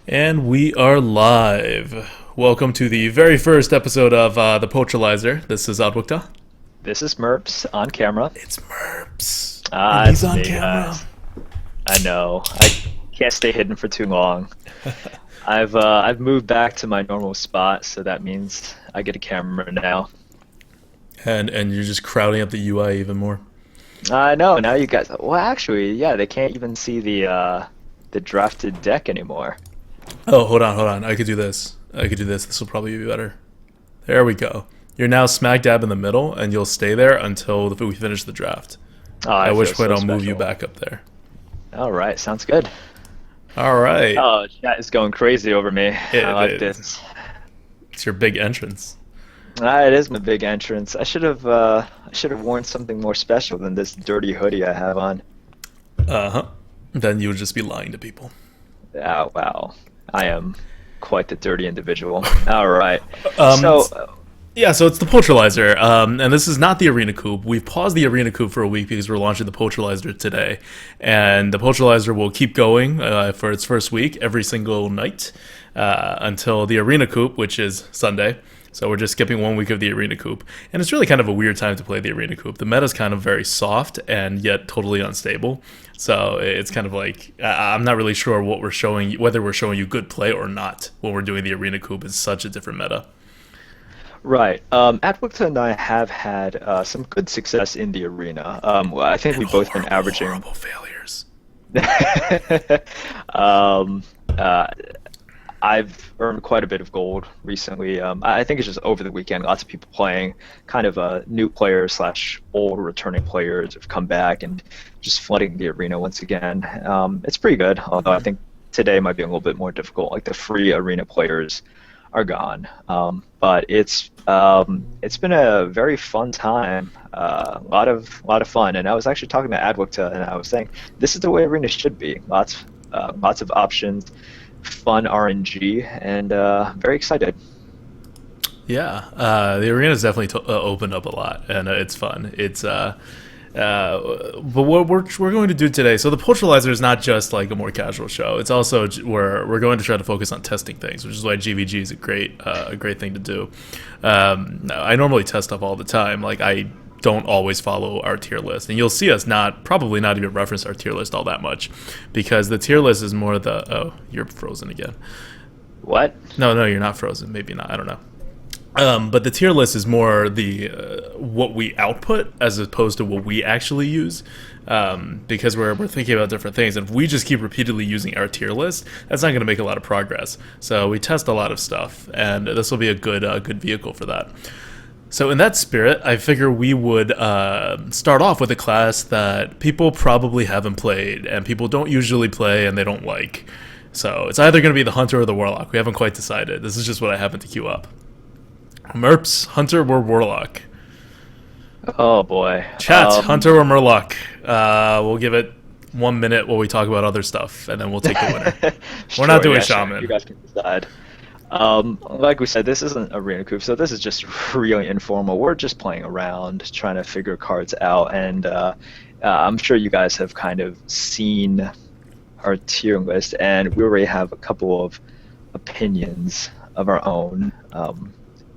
And we are live. Welcome to the very first episode of the Poultryizer. This is ADWCTA. This is Merps on camera. It's Merps. And Ah, he's it's on me, camera. guys. I know. I can't stay hidden for too long. I've moved back to my normal spot, so that means I get a camera now. And you're just crowding up the UI even more. I know. Now you guys. Well, actually, yeah, they can't even see the drafted deck anymore. Oh, hold on. I could do this. This will probably be better. There we go. You're now smack dab in the middle, and you'll stay there until we finish the draft. Oh, I At which feel point so I'll move you special. back up there. All right, sounds good. All right. Oh, chat is going crazy over me. I like It- this. it's your big entrance. It is my big entrance. I should have worn something more special than this dirty hoodie I have on. Uh-huh. Then you would just be lying to people. Oh, wow. I am quite the dirty individual. All right. Um, So, Yeah, so it's the Poultryizer, and this is not the Arena Coupe. We've paused the Arena Coupe for a week because we're launching the Poultryizer today, and the Poultryizer will keep going for its first week every single night until the Arena Coupe, which is Sunday. So we're just skipping 1 week of the Arena Coupe, and it's really kind of a weird time to play the Arena Coupe. The meta's kind of very soft and yet totally unstable. So it's kind of like I'm not really sure what we're showing, whether we're showing you good play or not when we're doing the Arena Coupe. It's such a different meta. right. ADWCTA and I have had some good success in the arena. Well, I think we've both been averaging. Horrible failures. um, uh, I've earned quite a bit of gold recently. I think it's just over the weekend. Lots of people playing, kind of new players slash old returning players have come back and just flooding the arena once again. It's pretty good, although I think today might be a little bit more difficult. Like the free arena players are gone, but it's been a very fun time. A lot of fun, and I was actually talking to ADWCTA, and I was saying this is the way arena should be. Lots of options, fun RNG, and very excited. Yeah, the arena's definitely opened up a lot, and it's fun. But what we're going to do today, so the Poultryizer is not just like a more casual show. It's also we're going to try to focus on testing things, which is why GVG is a great thing to do. I normally test stuff all the time. Like I don't always follow our tier list, and you'll see us probably not even reference our tier list all that much, because the tier list is more you're frozen again. What? No, you're not frozen. Maybe not. I don't know. But the tier list is more the what we output as opposed to what we actually use, because we're thinking about different things. And if we just keep repeatedly using our tier list, that's not going to make a lot of progress. So we test a lot of stuff, and this will be a good vehicle for that. So in that spirit, I figure we would start off with a class that people probably haven't played, and people don't usually play, and they don't like. So it's either going to be the Hunter or the Warlock. We haven't quite decided. This is just what I happen to queue up. Merps, Hunter, or Warlock? Oh boy. Chat, Hunter or Murloc? We'll give it 1 minute while we talk about other stuff, and then we'll take the winner. We're not doing Sure. Shaman. You guys can decide. Like we said, this isn't Arena Coupe, so this is just really informal. We're just playing around, trying to figure cards out, and I'm sure you guys have kind of seen our tier list, and we already have a couple of opinions of our own.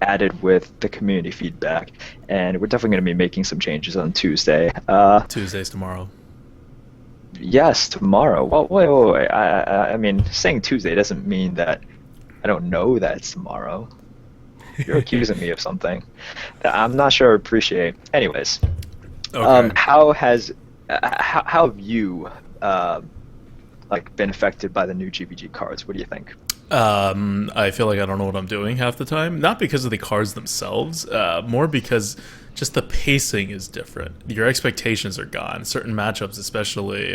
Added with the community feedback, and we're definitely going to be making some changes on Tuesday. Tuesday's tomorrow. Yes, tomorrow. Well, wait. I mean, saying Tuesday doesn't mean that I don't know that it's tomorrow. You're accusing me of something that I'm not sure I appreciate. Anyways, Okay. how have you like been affected by the new GVG cards? What do you think? I feel like I don't know what I'm doing half the time. Not because of the cards themselves, more because just the pacing is different. Your expectations are gone. Certain matchups, especially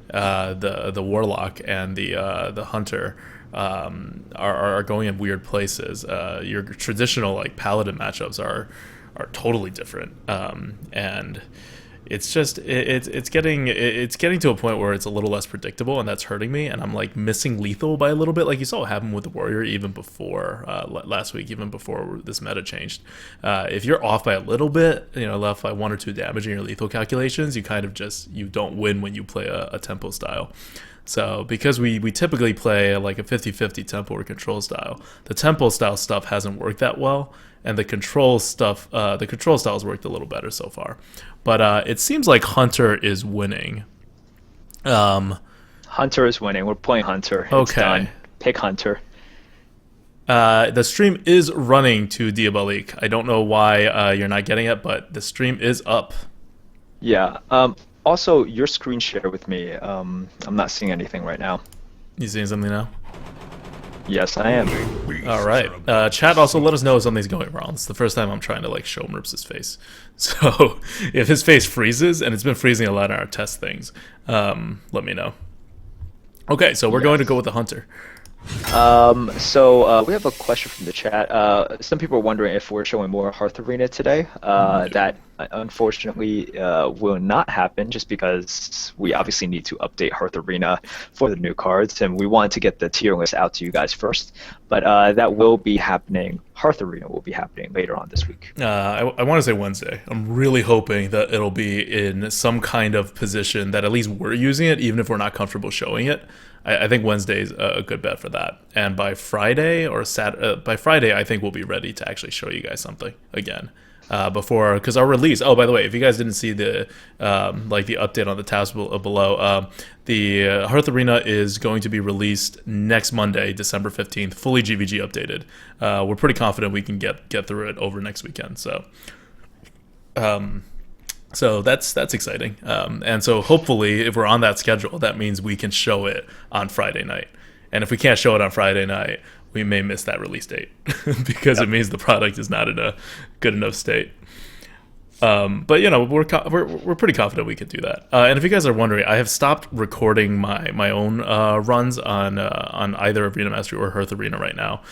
the Warlock and the Hunter, are going in weird places. Your traditional like Paladin matchups are totally different, and it's just it's getting to a point where it's a little less predictable, and that's hurting me. And I'm like missing lethal by a little bit, like you saw happen with the Warrior even before last week, even before this meta changed. If you're off by a little bit, left by 1 or 2 damage in your lethal calculations, you kind of you don't win when you play a tempo style. So because we typically play like a 50-50 tempo or control style, the tempo style stuff hasn't worked that well, and the control styles worked a little better so far. But it seems like Hunter is winning. Hunter is winning. We're playing Hunter. It's Okay. done. Pick Hunter. The stream is running to Diabolique. I don't know why you're not getting it, but the stream is up. Yeah. Also, your screen share with me. I'm not seeing anything right now. You seeing something now? Yes, I am. All right. Chat, also let us know if something's going wrong. It's the first time I'm trying to like show Merps' face. So if his face freezes, and it's been freezing a lot in our test things, let me know. Okay, so we're going to go with the Hunter. So we have a question from the chat. Some people are wondering if we're showing more Hearth Arena today. That unfortunately will not happen just because we obviously need to update Hearth Arena for the new cards, and we want to get the tier list out to you guys first. But that will be happening. Hearth Arena will be happening later on this week. I want to say Wednesday. I'm really hoping that it'll be in some kind of position that at least we're using it, even if we're not comfortable showing it. I think Wednesday's a good bet for that. And by Friday or by Friday, I think we'll be ready to actually show you guys something again. Because our release. Oh, by the way, if you guys didn't see the the update on the tabs below, the Hearth Arena is going to be released next Monday, December 15th, fully GVG updated. We're pretty confident we can get through it over next weekend. So that's exciting. And so hopefully, if we're on that schedule, that means we can show it on Friday night. And if we can't show it on Friday night, we may miss that release date because it means the product is not in a good enough state. But we're pretty confident we could do that. And if you guys are wondering, I have stopped recording my own runs on either Arena Mastery or Hearth Arena right now,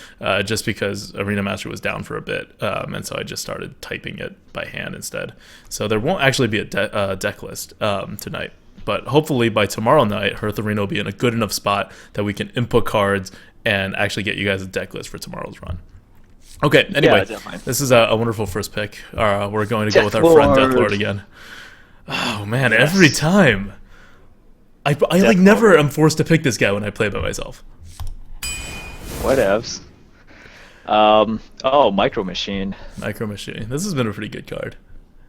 just because Arena Mastery was down for a bit, and so I just started typing it by hand instead. So there won't actually be a deck list tonight. But hopefully by tomorrow night, Hearth Arena will be in a good enough spot that we can input cards and actually get you guys a deck list for tomorrow's run. Okay, anyway, this is a wonderful first pick. We're going to go with our friend Deathlord again. Oh man, yes. Every time. I like never am forced to pick this guy when I play by myself. Whatevs. Micro Machine. Micro Machine. This has been a pretty good card.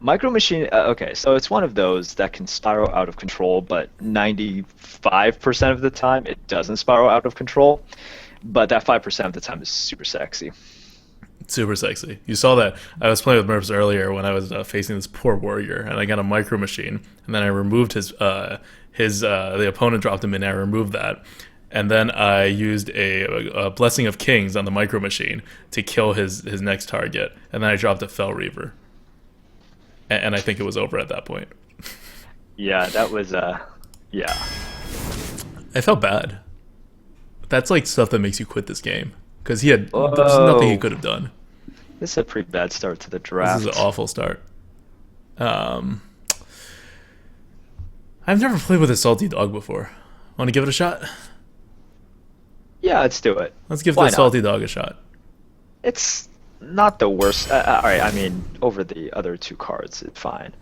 Micro Machine, okay, so it's one of those that can spiral out of control, but 95% of the time it doesn't spiral out of control. But that 5% of the time is super sexy. Super sexy. You saw that. I was playing with Merps earlier when I was facing this poor warrior, and I got a Micro Machine, and then I removed the opponent dropped him in, and I removed that. And then I used a Blessing of Kings on the Micro Machine to kill his next target, and then I dropped a Fell Reaver. And I think it was over at that point. Yeah, that was, yeah. I felt bad. That's like stuff that makes you quit this game. Because there's nothing he could have done. This is a pretty bad start to the draft. This is an awful start. I've never played with a salty dog before. Want to give it a shot? Yeah, let's do it. Let's give the salty dog a shot. It's not the worst. Alright, I mean, over the other two cards, it's fine.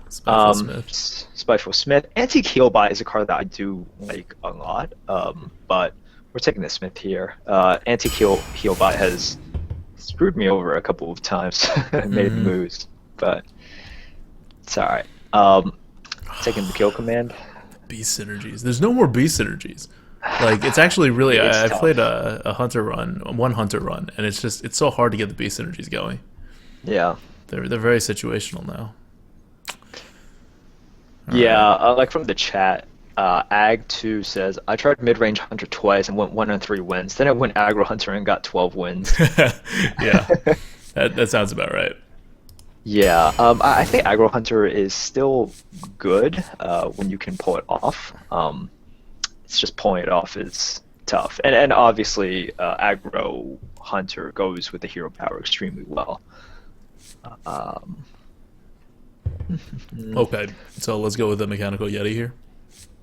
Spiteful Smith. Spiteful Smith. Antique Healbot is a card that I do like a lot, but we're taking the Smith here. Antique Healbot has screwed me over a couple of times and made moves, but it's alright. Taking the kill command. Beast synergies. There's no more beast synergies. Like, it's actually really... I played a hunter run, one hunter run, and it's so hard to get the beast synergies going. Yeah. They're very situational now. Yeah, like from the chat, Ag2 says, I tried mid-range hunter twice and went 1-3 wins. Then I went aggro hunter and got 12 wins. Yeah, that sounds about right. Yeah, I think aggro hunter is still good when you can pull it off. It's just pulling it off is tough. And obviously, aggro hunter goes with the hero power extremely well. Okay, so let's go with the Mechanical Yeti here.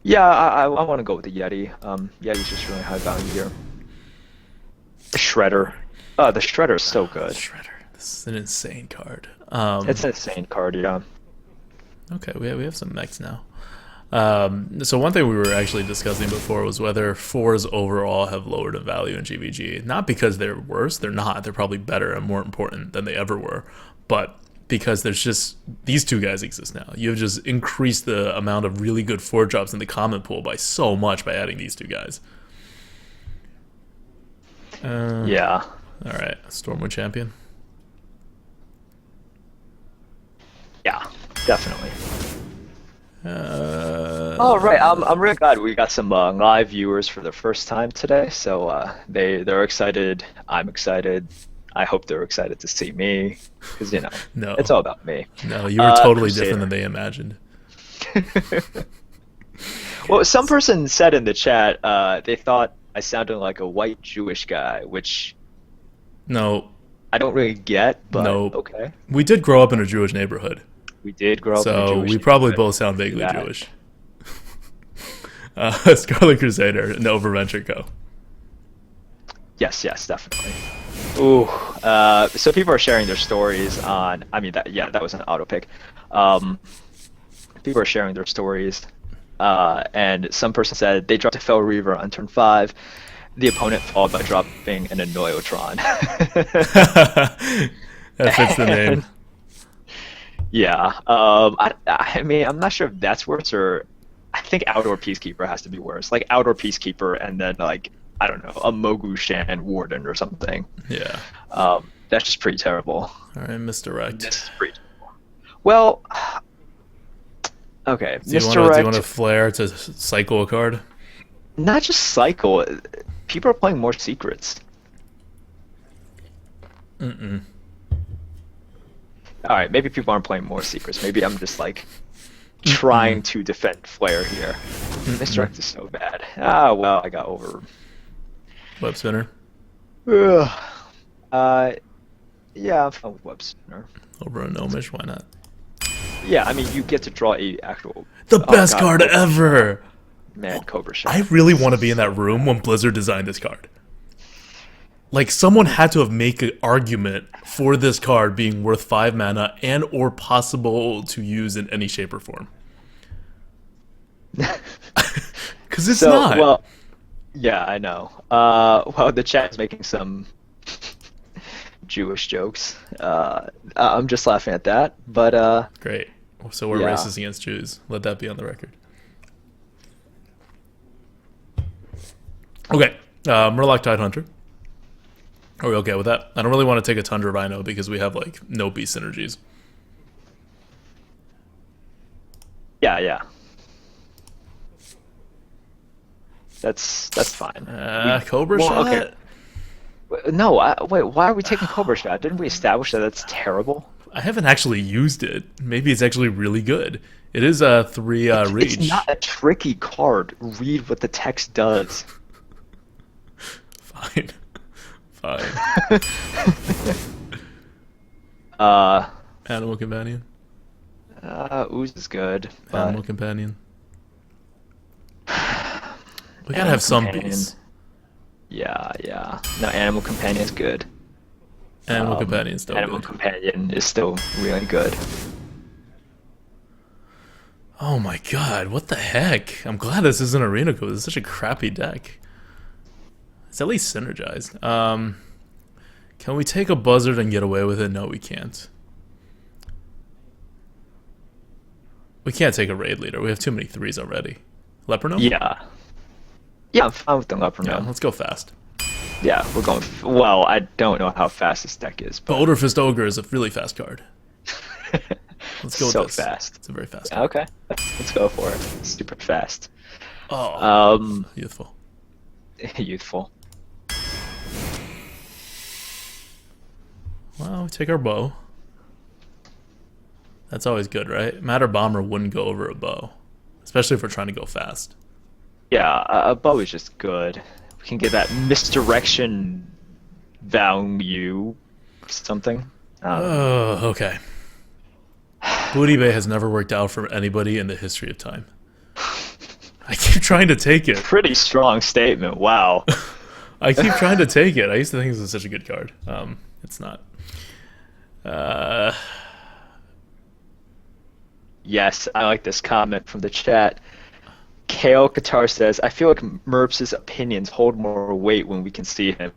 Yeah, I want to go with the Yeti. Yeti's just really high value here. The Shredder. Oh, the Shredder is so good. Shredder. This is an insane card. It's an insane card, yeah. Okay, we have some mechs now. So one thing we were actually discussing before was whether 4s overall have lowered in value in GVG. Not because they're worse, they're not. They're probably better and more important than they ever were. But because there's just, these two guys exist now. You've just increased the amount of really good 4 drops in the common pool by so much by adding these two guys. Yeah. All right, Stormwind Champion. Yeah, definitely. All right, I'm really glad we got some live viewers for the first time today. So they're excited. I'm excited. I hope they're excited to see me because No. It's all about me. No, you were totally Crusader. different than they imagined. Well, some person said in the chat they thought I sounded like a white Jewish guy, which No, I don't really get, but no. okay. We did grow up in a Jewish neighborhood, We did grow up in a so Jewish we probably neighborhood. both sound vaguely Yeah. Jewish. Scarlet Crusader, no Overventure Co. Yes, definitely. Ooh, so people are sharing their stories on. I mean, that was an auto pick. People are sharing their stories, and some person said they dropped a Fel Reaver on turn 5. The opponent followed by dropping an Annoyotron. That fits the name. Yeah. I mean, I'm not sure if that's worse, or I think Outdoor Peacekeeper has to be worse. Like Outdoor Peacekeeper and then like, I don't know, a Mogu Shan Warden or something. Yeah. That's just pretty terrible. All right, Misdirect. This is pretty terrible. Well, okay. Do you Misdirect. want to flare to cycle a card? Not just cycle. People are playing more secrets. Mm-mm. All right, maybe people aren't playing more secrets. Maybe I'm just like trying to defend Flare here. Misdirect is so bad. Ah, well, I got over. Web spinner. Yeah, I'm fine with Web Spinner. Over a Gnomish, why not? Yeah, I mean, you get to draw a actual. The oh, best God, card Cobra- ever! Man, Cobra Shot. I really want to be in that room when Blizzard designed this card. Like, someone had to have made an argument for this card being worth 5 mana and or possible to use in any shape or form. Because it's not. Well, yeah, I know. Well, the chat is making some Jewish jokes. I'm just laughing at that, but Great. So we're yeah. racist against Jews. Let that be on the record. Okay. Murloc Tidehunter. Are we okay with that? I don't really want to take a Tundra Rhino because we have, like, no beast synergies. yeah. That's fine. Cobra well, Shot? okay. No, wait. Why are we taking Cobra Shot? Didn't we establish that that's terrible? I haven't actually used it. Maybe it's actually really good. It is a 3 reach. It's not a tricky card. Read what the text does. Fine. Animal Companion. Ooze is good. But Animal Companion. We gotta have some Companion. beasts. Yeah. No, Animal Companion is good. Animal Companion's still Animal good. Companion is still really good. Oh my god, what the heck? I'm glad this isn't Arena Code. This is such a crappy deck. It's at least synergized. Can we take a Buzzard and get away with it? No, we can't. We can't take a Raid Leader. We have too many 3s already. Leper Gnome? Yeah, I'm fine with the Leper Yeah, Gnome. let's go fast. Yeah, we're going. Well, I don't know how fast this deck is, But but Odorfist Ogre is a really fast card. Let's go so with this. fast. It's a very fast card. Okay, let's go for it. Super fast. Oh, youthful. Youthful. Well, we take our bow. That's always good, right? Matter Bomber wouldn't go over a bow. Especially if we're trying to go fast. Yeah, a bow is just good. We can get that misdirection value something. Oh, okay. Booty Bay has never worked out for anybody in the history of time. I keep trying to take it. Pretty strong statement. Wow. I keep trying to take it. I used to think this was such a good card. It's not. Yes, I like this comment from the chat. Kale Qatar says, I feel like Merps' opinions hold more weight when we can see him.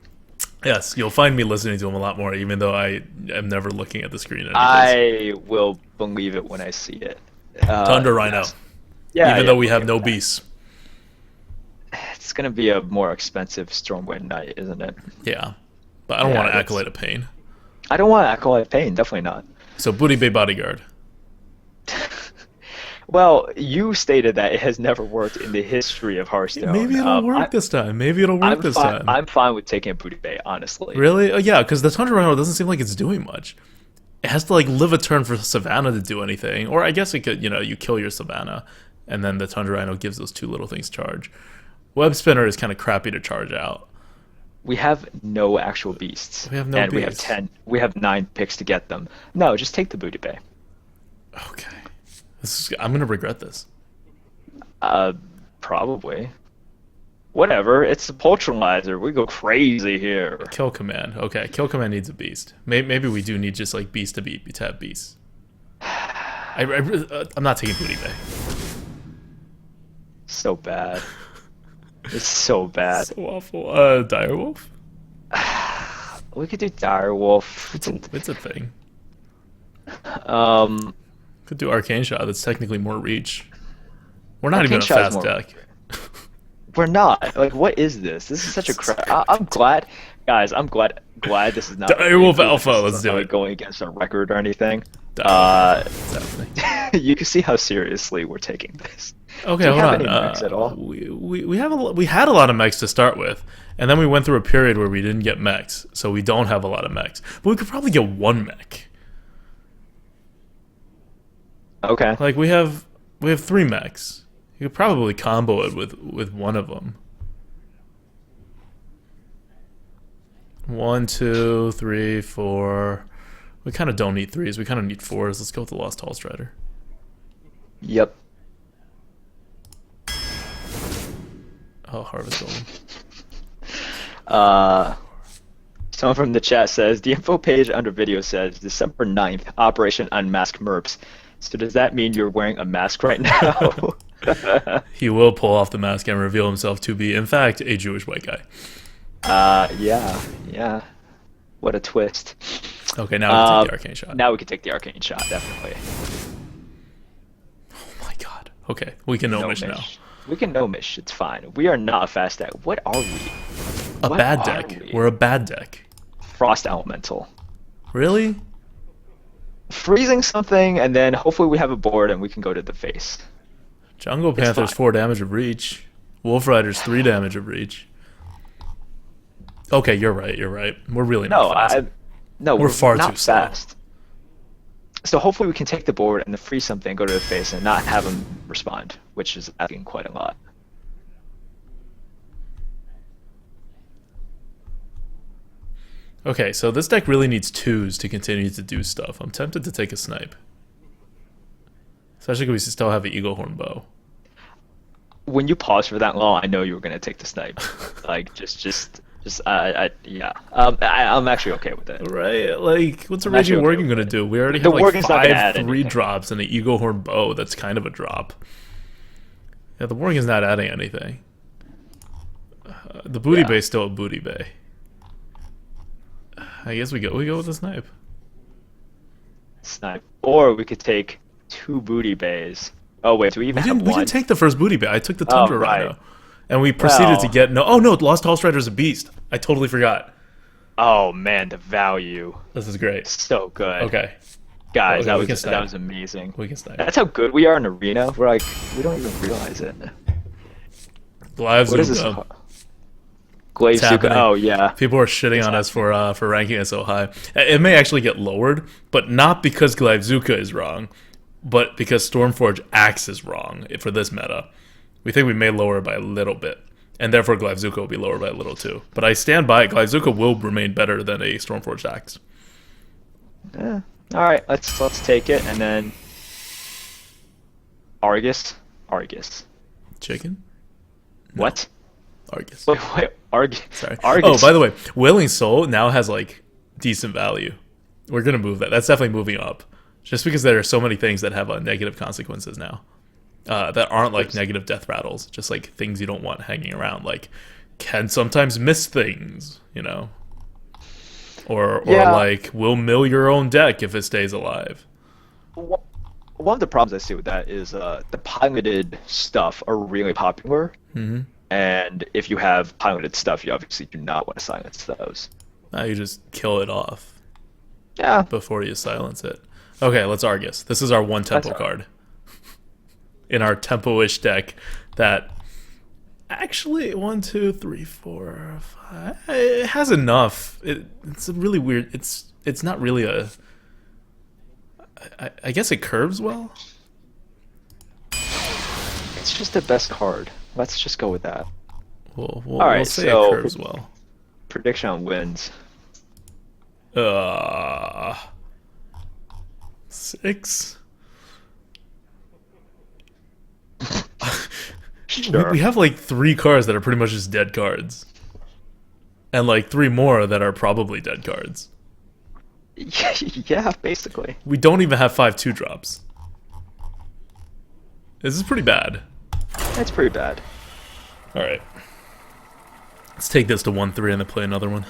Yes, you'll find me listening to him a lot more, even though I am never looking at the screen. I will believe it when I see it. Thunder Rhino. Yes. Yeah, even though we have no beasts. It's going to be a more expensive Stormwind Knight, isn't it? Yeah. But I don't want to Acolyte of Pain. I don't want to Acolyte of Pain, definitely not. So Booty Bay Bodyguard. Well, you stated that it has never worked in the history of Hearthstone. Maybe it'll work this time. Maybe it'll work this time. I'm fine with taking a Booty Bay, honestly. Really? Oh, yeah, because the Tundra Rhino doesn't seem like it's doing much. It has to like live a turn for Savannah to do anything. Or I guess it could, you kill your Savannah, and then the Tundra Rhino gives those two little things charge. Web Spinner is kind of crappy to charge out. We have no actual beasts. We have no beasts. We have 10. We have 9 picks to get them. No, just take the Booty Bay. Okay. I'm going to regret this. Probably. Whatever. It's the Poultryizer. We go crazy here. Kill Command. Okay, Kill Command needs a beast. Maybe we do need just like beast to have beasts. I'm not taking Booty Bay. So bad. It's so bad. So awful. Direwolf? We could do Direwolf. It's a thing. Could do Arcane Shot. That's technically more reach. We're not even a fast deck. We're not. Like, what is this? This is such a crap. I'm glad, guys. I'm glad this is not Direwolf Alpha. Let's do it. Going against a record or anything. Exactly. You can see how seriously we're taking this. Okay, do you hold have on. any mechs at all? We had a lot of mechs to start with, and then we went through a period where we didn't get mechs, so we don't have a lot of mechs. But we could probably get one mech. Okay. Like we have 3 mechs. You could probably combo it with one of them. 1, 2, 3, 4. We kind of don't need 3s. We kind of need 4s. Let's go with the Lost Tall Strider. Yep. Oh, Harvest Golem. Someone from the chat says, the info page under video says December 9th, Operation Unmask Merps. So does that mean you're wearing a mask right now? He will pull off the mask and reveal himself to be, in fact, a Jewish white guy. Yeah. What a twist. Okay, now we can take the Arcane Shot. Now we can take the Arcane Shot, definitely. Oh my god. Okay, we can no-mish now. We can no-mish, it's fine. We are not a fast deck. What are we? A bad deck. We're a bad deck. Frost Elemental. Really? Freezing something, and then hopefully we have a board and we can go to the face. Jungle Panther's 4 damage of reach. Wolf Rider's 3 damage of reach. Okay, you're right. We're really not fast. We're far too fast. Slow. So hopefully we can take the board and then freeze something, go to the face, and not have him respond, which is asking quite a lot. Okay, so this deck really needs 2s to continue to do stuff. I'm tempted to take a snipe. Especially because we still have an Eagle Horn Bow. When you pause for that long, I know you were going to take the snipe. Like, yeah. I'm actually okay with it. Right? Like, what's a Raging Worgen going to do? We already have like 5 3-drops and an Eagle Horn Bow. That's kind of a drop. Yeah, the Worgen's not adding anything. The Booty Bay's still a Booty Bay. I guess we go with the snipe. Or we could take 2 Booty Bays. Oh wait, do we even have one? We didn't take the first Booty Bay. I took the Tundra Rhino. And we proceeded to get Lost Tall Strider's a beast. I totally forgot. Oh man, the value. This is great. So good. Okay. Guys, that was amazing. We can snipe. That's how good we are in Arena. We're like, we don't even realize it. What is this? Glaive-Zuka. Oh yeah. People are shitting on us for ranking it so high. It may actually get lowered, but not because Glaive-Zuka is wrong, but because Stormforge Axe is wrong for this meta. We think we may lower it by a little bit, and therefore Glaive-Zuka will be lower by a little too. But I stand by it. Glaive-Zuka will remain better than a Stormforged Axe. Yeah. All right, let's take it, and then Argus. Chicken? No. What? Argus. Wait, Argus. Sorry. Argus. Oh, by the way, Willing Soul now has like decent value. We're gonna move that. That's definitely moving up, just because there are so many things that have negative consequences now. that aren't like negative death rattles, just like things you don't want hanging around, like can sometimes miss things, or like will mill your own deck if it stays alive. One of the problems I see with that is the piloted stuff are really popular, and if you have piloted stuff, you obviously do not want to silence those. Now you just kill it off. Yeah. Before you silence it. Okay, let's Argus. This is our one tempo card in our tempo-ish deck that actually 1, 2, 3, 4, 5. It has enough. It's a really weird. It's not really a. I guess it curves well. It's just the best card. Let's just go with that. All right, we'll say it curves well. Prediction on wins. 6. Sure. We have like 3 cards that are pretty much just dead cards, and like 3 more that are probably dead cards. Yeah, basically. We don't even have 5 2-drops. This is pretty bad. That's pretty bad. All right, let's take this to 1-3 and then play another one.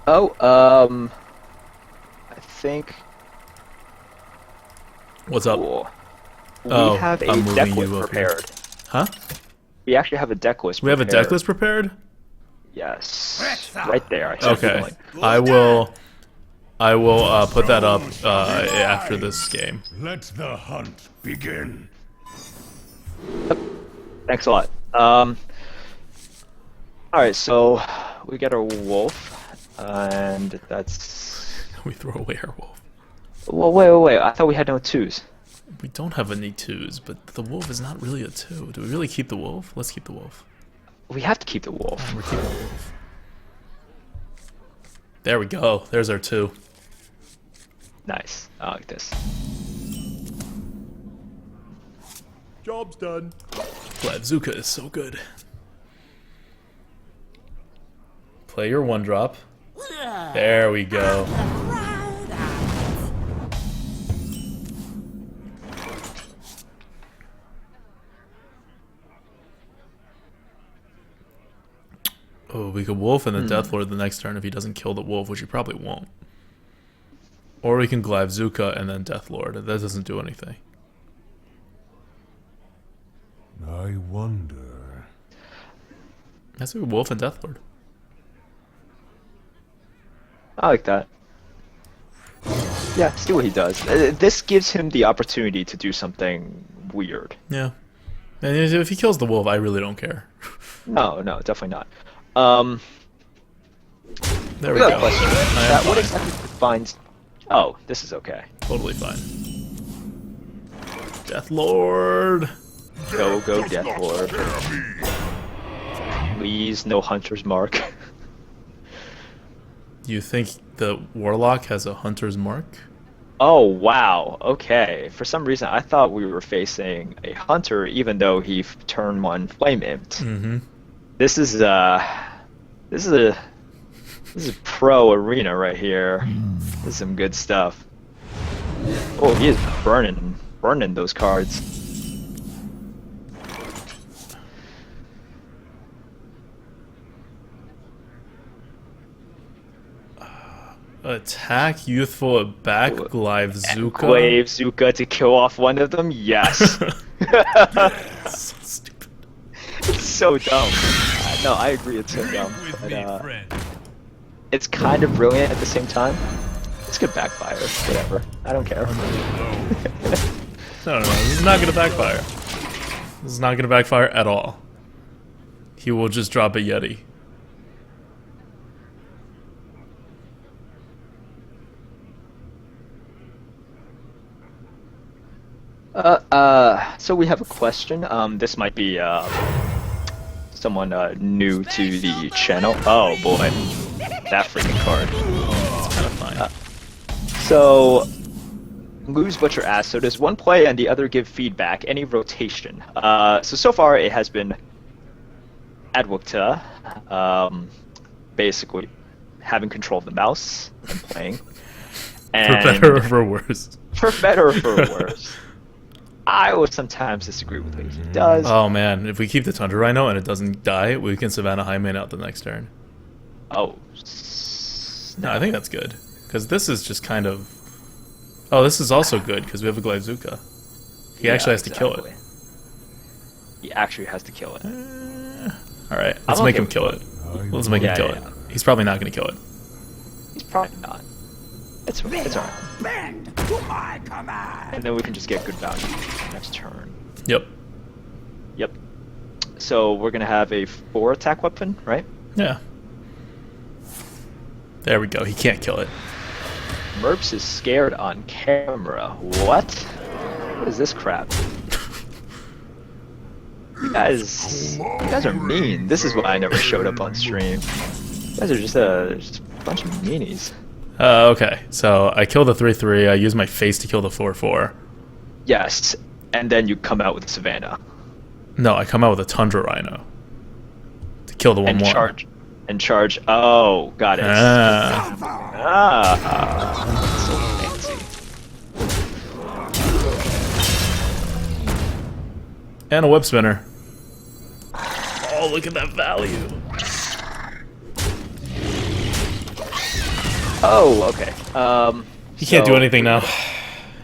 Oh, I think. What's up? Cool. We Oh, have a I'm moving deck you list up here. prepared. Huh? We actually have a deck list We have a prepared. deck list prepared? Yes. Right there. I see it Okay. going. I will put that up after this game. Let the hunt begin. Thanks a lot. Alright, so we get our wolf, and that's... We throw away our wolf. Well, wait. I thought we had no 2s. We don't have any 2s, but the wolf is not really a 2. Do we really keep the wolf? Let's keep the wolf. We have to keep the wolf. We're keeping the wolf. There we go. There's our 2. Nice. I like this. Job's done. ADWCTA is so good. Play your 1-drop. There we go. Oh, we could wolf and then Deathlord the next turn if he doesn't kill the wolf, which he probably won't. Or we can ADWCTA and then Deathlord. That doesn't do anything. I wonder. That's a good wolf and Deathlord. I like that. Yeah, see what he does. This gives him the opportunity to do something weird. Yeah. And if he kills the wolf, I really don't care. No, definitely not. There we Got go. a question. I am What fine. exactly defines... Oh, this is okay. Totally fine. Deathlord! Go, Deathlord. Please, no Hunter's Mark. You think the Warlock has a Hunter's Mark? Oh, wow. Okay. For some reason, I thought we were facing a Hunter, even though he turn 1 Flame Imped. Mm-hmm. This is a pro arena right here. This is some good stuff. Oh, he is burning those cards. Attack Youthful Back ADWCTA. Glaive Zuka to kill off one of them? Yes. So stupid. It's so dumb. No, I agree, it's so dumb. But, it's kind of brilliant at the same time. This could backfire. Whatever. I don't care. No, this is not going to backfire. This is not going to backfire at all. He will just drop a Yeti. So we have a question. This might be someone new to the channel. Oh boy, that freaking card. It's kind of fine. So, Lose Butcher asks, so does one play and the other give feedback? Any rotation? So far it has been ADWCTA, basically having control of the mouse and playing. For And better or for worse. for better or for worse, I would sometimes disagree with what he does. Oh man, if we keep the Tundra Rhino and it doesn't die, we can Savannah Highmane out the next turn. Oh. No, I think that's good. Because this is just kind of... Oh, this is also good because we have a Glyzuka. He actually has to kill it. He actually has to kill it. Alright, let's make him kill it. Let's make him kill it. He's probably not going to kill it. He's probably not. It's alright. Bend to my command. And then we can just get good value next turn. Yep. Yep. So we're going to have a 4 attack weapon, right? Yeah. There we go. He can't kill it. Merps is scared on camera. What? What is this crap? You guys are mean. This is why I never showed up on stream. You guys are just a bunch of meanies. Okay, so I kill the 3/3. I use my face to kill the 4/4. Yes, and then you come out with Savannah. No, I come out with a Tundra Rhino to kill the 1/1. And charge. And charge. Oh, got it. So fancy. And a whip spinner. Oh, look at that value. Oh, okay. He can't do anything now.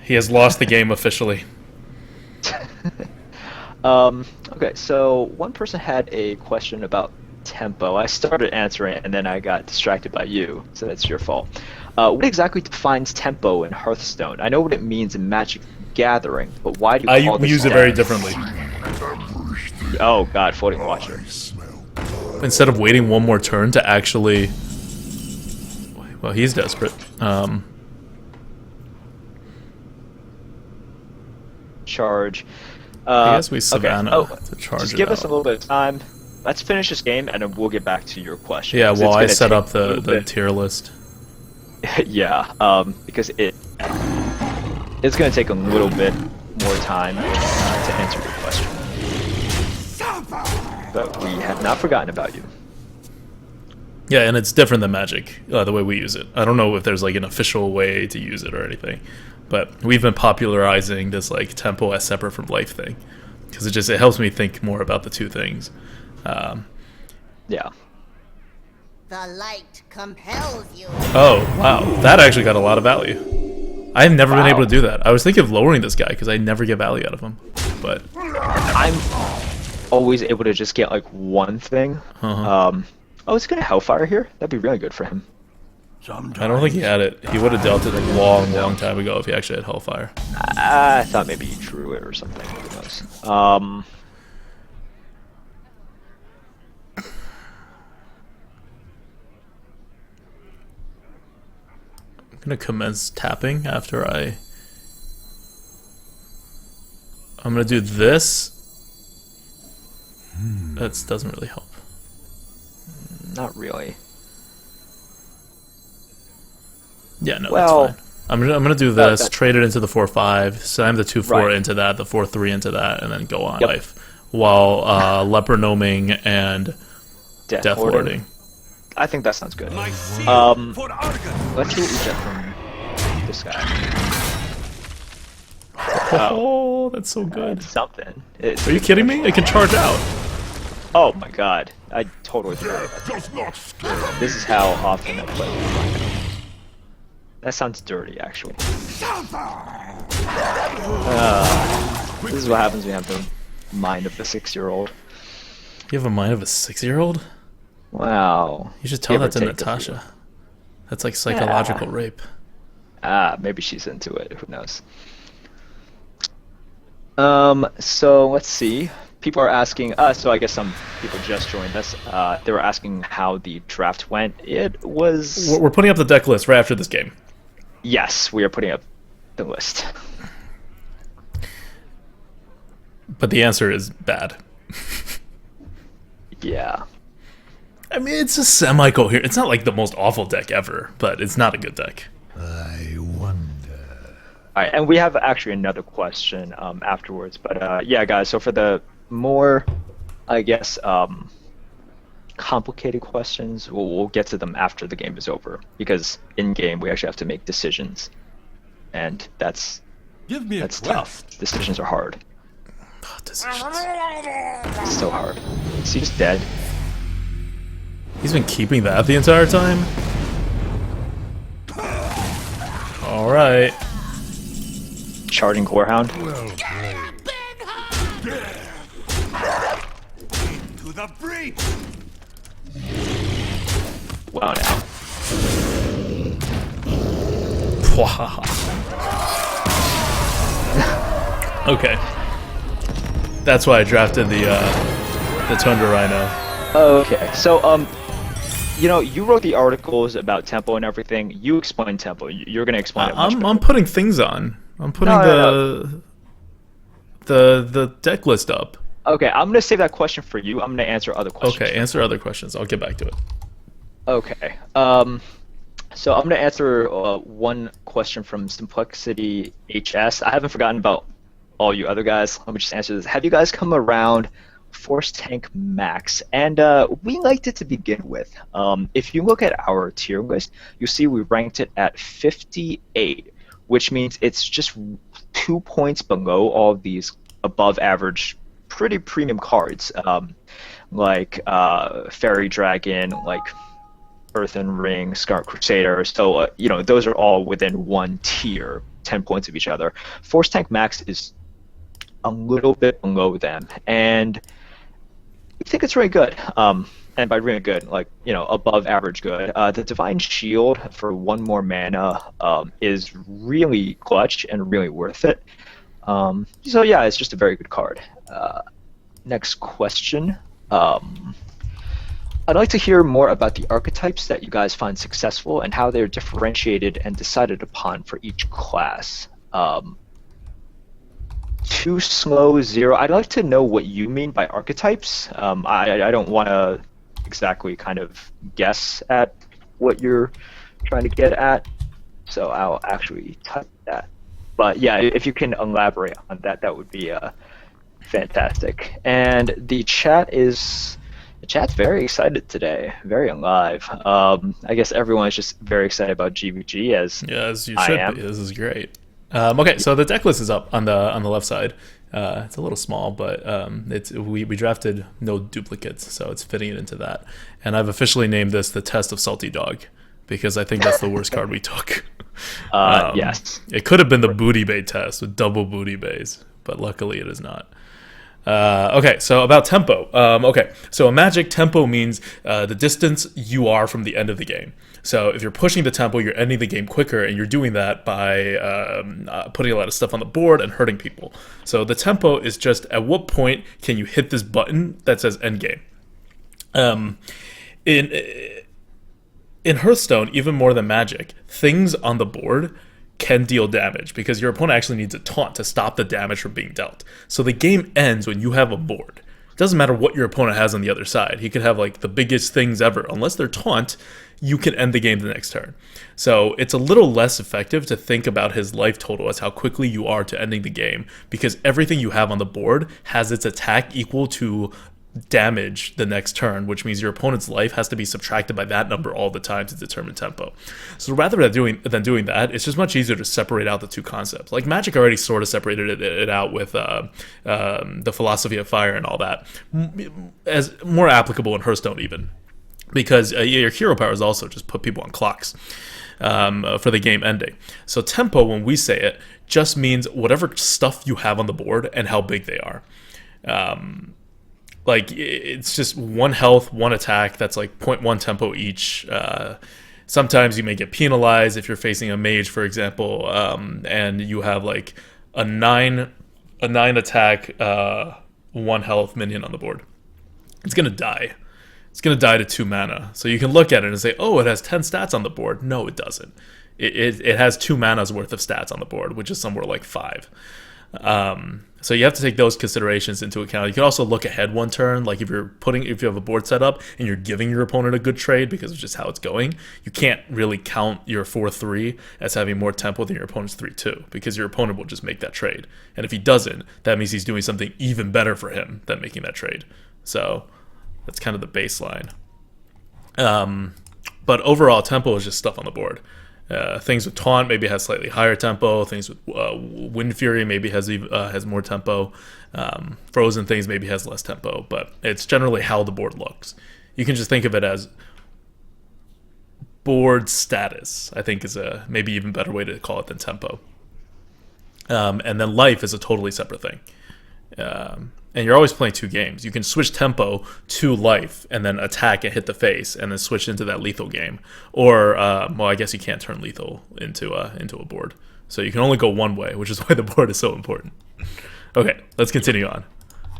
He has lost the game officially. Okay, so one person had a question about tempo. I started answering and then I got distracted by you, so that's your fault. What exactly defines tempo in Hearthstone? I know what it means in Magic Gathering, but why do you call this use it very differently. Oh god, Floating Watcher. Instead of waiting one more turn to actually... Well, he's desperate. Charge. I guess we Savannah to charge just it give us a out. little bit of time. Let's finish this game and then we'll get back to your question. Yeah, 'cause well, I it's set gonna up take a little the bit. tier list. Yeah, because it's going to take a little bit more time to answer your question. But we have not forgotten about you. Yeah, and it's different than Magic, the way we use it. I don't know if there's like an official way to use it or anything, but we've been popularizing this like tempo as separate from life thing because it helps me think more about the two things. Yeah. The light compels you. Oh wow, that actually got a lot of value. I've never been able to do that. I was thinking of lowering this guy because I never get value out of him, but I'm always able to just get like one thing. Oh, it's gonna Hellfire here? That'd be really good for him. I don't think he had it. He would have dealt it a long time ago if he actually had Hellfire. I thought maybe he drew it or something. Who knows? I'm gonna commence tapping after I'm gonna do this. That doesn't really help. Not really. Yeah, no, Well, that's fine. I'm gonna do this, that- trade it into the 4/5, slam the 2/4 Right. into that, the 4/3 into that, and then go on life. While leper gnoming and death lording. I think that sounds good. Let's see what we get from this guy. Oh, that's so good. Something. Are you kidding me? It can charge out. Oh my god. I totally forgot about that. This is how often I play with Rhino. That sounds dirty, actually. This is what happens when you have the mind of the 6-year-old. You have a mind of a 6-year-old? Wow. You should tell Give or that to take a Natasha. That's like psychological rape. Maybe she's into it. Who knows? So let's see. People are asking. So I guess some people just joined us. They were asking how the draft went. It was. We're putting up the deck list right after this game. Yes, we are putting up the list. But the answer is bad. Yeah. I mean, it's a semi-coherent. It's not like the most awful deck ever, but it's not a good deck. I wonder. All right, and we have actually another question afterwards. But yeah, guys. So for the more, I guess, complicated questions, we'll get to them after the game is over, because in game we actually have to make decisions, and that's Give me a tough. quest. Decisions are hard. Oh, decisions. It's so hard. Is he just dead? He's been keeping that the entire time? Alright. Charging Gorehound. Well played. To the breach. Wow, now. Okay. That's why I drafted the Tundra Rhino. Okay, so you wrote the articles about tempo and everything. You explain tempo. You're gonna explain it much better. I'm putting things on. I'm putting the deck list up. Okay, I'm gonna save that question for you. I'm gonna answer other questions. Okay, answer other questions. I'll get back to it. Okay. So I'm gonna answer one question from Simplexity HS. I haven't forgotten about all you other guys. Let me just answer this. Have you guys come around Force Tank Max? And we liked it to begin with. If you look at our tier list, you'll see we ranked it at 58, which means it's just 2 points below all of these above average, pretty premium cards, like Fairy Dragon, like Earthen Ring, Scarlet Crusader. So those are all within one tier, 10 points of each other. Force Tank Max is a little bit below them, and I think it's really good. And by really good, like above average good. The Divine Shield for 1 more mana is really clutch and really worth it. So yeah, it's just a very good card. Next question. I'd like to hear more about the archetypes that you guys find successful and how they're differentiated and decided upon for each class. Too slow 0. I'd like to know what you mean by archetypes. I don't want to exactly kind of guess at what you're trying to get at, so I'll actually type that. But yeah, if you can elaborate on that, that would be fantastic. And the chat's very excited today, very alive. I guess everyone's just very excited about GVG, as you I should am. be. This is great. Okay, so the deck list is up on the left side. It's a little small, but we drafted no duplicates, so it's fitting it into that. And I've officially named this the Test of Salty Dog, because I think that's the worst card we took. Yes. It could have been the Booty Bay test with double Booty Bays, but luckily it is not. Okay, so about tempo. Okay, so in Magic, tempo means the distance you are from the end of the game. So if you're pushing the tempo, you're ending the game quicker, and you're doing that by putting a lot of stuff on the board and hurting people. So the tempo is just at what point can you hit this button that says end game. In Hearthstone, even more than Magic, things on the board can deal damage because your opponent actually needs a taunt to stop the damage from being dealt. So the game ends when you have a board. It doesn't matter what your opponent has on the other side. He could have like the biggest things ever. Unless they're taunt, you can end the game the next turn. So it's a little less effective to think about his life total as how quickly you are to ending the game, because everything you have on the board has its attack equal to damage the next turn, which means your opponent's life has to be subtracted by that number all the time to determine tempo. So rather than doing that, it's just much easier to separate out the two concepts. Like Magic already sort of separated it out with the philosophy of fire and all that, as more applicable in Hearthstone even, because your hero powers also just put people on clocks for the game ending. So tempo, when we say it, just means whatever stuff you have on the board and how big they are. Like, it's just 1 health, 1 attack. That's like 0.1 tempo each. Sometimes you may get penalized if you're facing a mage, for example, and you have like a 9 attack, 1 health minion on the board. It's gonna die. It's gonna die to 2 mana. So you can look at it and say, oh, it has 10 stats on the board. No, it doesn't. It has 2 mana's worth of stats on the board, which is somewhere like 5. So you have to take those considerations into account. You can also look ahead 1 turn. Like if you have a board set up and you're giving your opponent a good trade because of just how it's going, you can't really count your 4-3 as having more tempo than your opponent's 3-2, because your opponent will just make that trade. And if he doesn't, that means he's doing something even better for him than making that trade. So that's kind of the baseline. But overall, tempo is just stuff on the board. Things with taunt maybe has slightly higher tempo. Things with wind fury maybe has more tempo. Frozen things maybe has less tempo. But it's generally how the board looks. You can just think of it as board status. I think is a maybe even better way to call it than tempo. And then life is a totally separate thing. And you're always playing 2 games. You can switch tempo to life and then attack and hit the face and then switch into that lethal game. Or, well, I guess you can't turn lethal into a board. So you can only go one way, which is why the board is so important. Okay, let's continue on.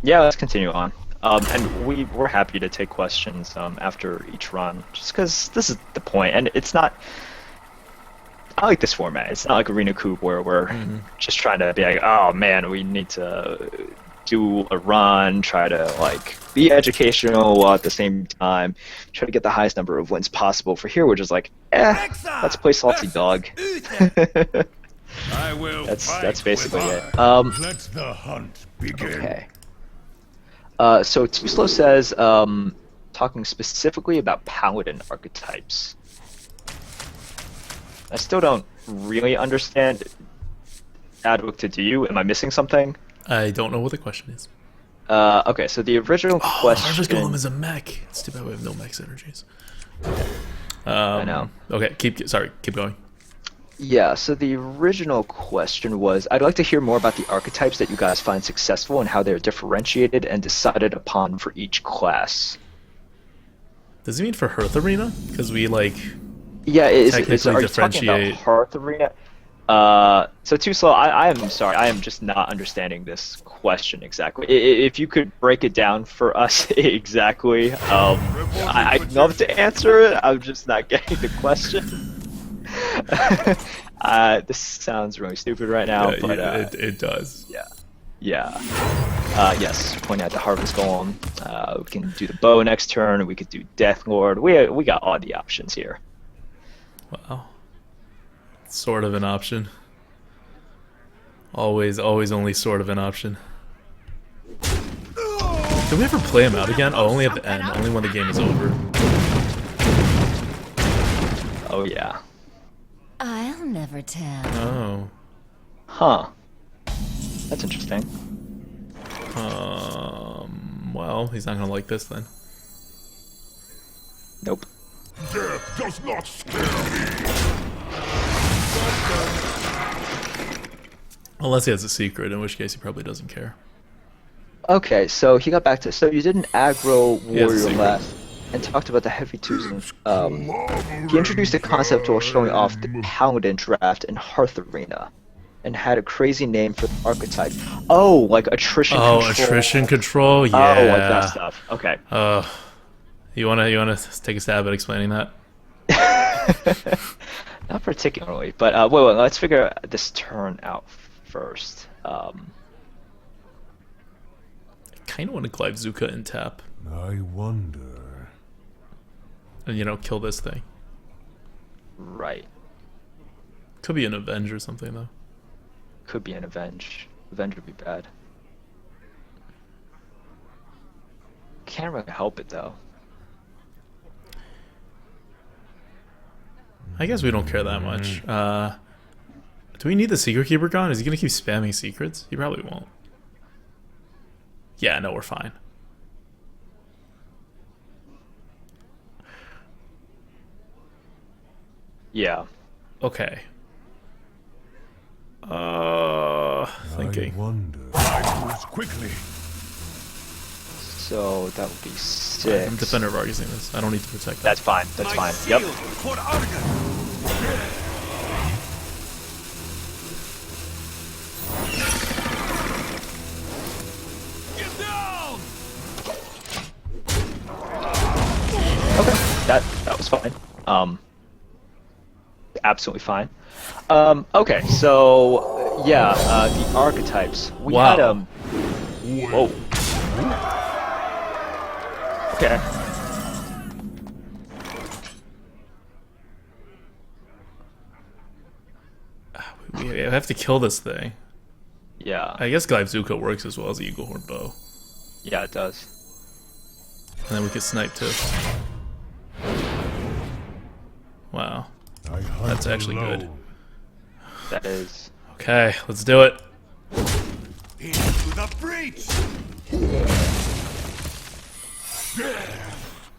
Yeah, let's continue on. And we're happy to take questions after each run, just because this is the point. And it's not... I like this format. It's not like Arena Coupe where we're just trying to be like, oh man, we need to do a run, try to like be educational while at the same time try to get the highest number of wins possible. For here, we're just like, let's play salty dog. I will That's basically it. Let the hunt begin. Okay. So Too Slow says, talking specifically about paladin archetypes. I still don't really understand. ADWCTA, do you? Am I missing something? I don't know what the question is. Okay, so the original question... Harvest Golem is a mech. It's too bad we have no mech synergies. I know. Okay, keep going. Yeah, so the original question was, I'd like to hear more about the archetypes that you guys find successful and how they're differentiated and decided upon for each class. Does he mean for Hearth Arena? Because we, like... Yeah, are you technically talking about differentiate... Hearth Arena? So Too Slow, I am sorry, I am just not understanding this question exactly. If you could break it down for us exactly, I'd love to answer it. I'm just not getting the question. This sounds really stupid right now, but it does. Yeah. Yes, pointing out the Harvest Golem. We can do the bow next turn. We could do Death Lord. We got all the options here. Wow. Sort of an option. Always only sort of an option. Did we ever play him out again? Oh, only at the end. Only when the game is over. Oh, yeah. I'll never tell. Oh. Huh. That's interesting. Well, he's not gonna like this then. Nope. Death does not scare me. Unless he has a secret, in which case he probably doesn't care. Okay, so he got back to... So you did an aggro He has a warrior secret. last and talked about the heavy twos. He introduced the concept while showing off the Paladin draft in Hearth Arena and had a crazy name for the archetype. Oh, like attrition control. Oh, attrition control? Yeah. Oh, like that stuff. Okay. You wanna take a stab at explaining that? Not particularly, but wait, let's figure this turn out first. I kind of want to Clive Zuka and tap, I wonder. and kill this thing. Right. Could be an Avenge or something though. Could be an Avenge. Avenge would be bad. Can't really help it though. I guess we don't care that much. Do we need the Secret Keeper gone? Is he gonna keep spamming secrets? He probably won't. Yeah, no, we're fine. Yeah. Okay. Thinking. I wonder. I move quickly. So that would be 6. I'm Defender of Argus this. I don't need to protect that. That's fine. That's fine. Yep. For Argon. Get down. Okay. That was fine. Absolutely fine. Okay. So yeah, the archetypes. We Wow. had Whoa. Okay. We have to kill this thing. Yeah. I guess Clive Zuka works as well as the Eagle Horn Bow. Yeah, it does. And then we could snipe too. Wow. I hunt That's actually good. alone. That is. Okay, let's do it. Into the breach.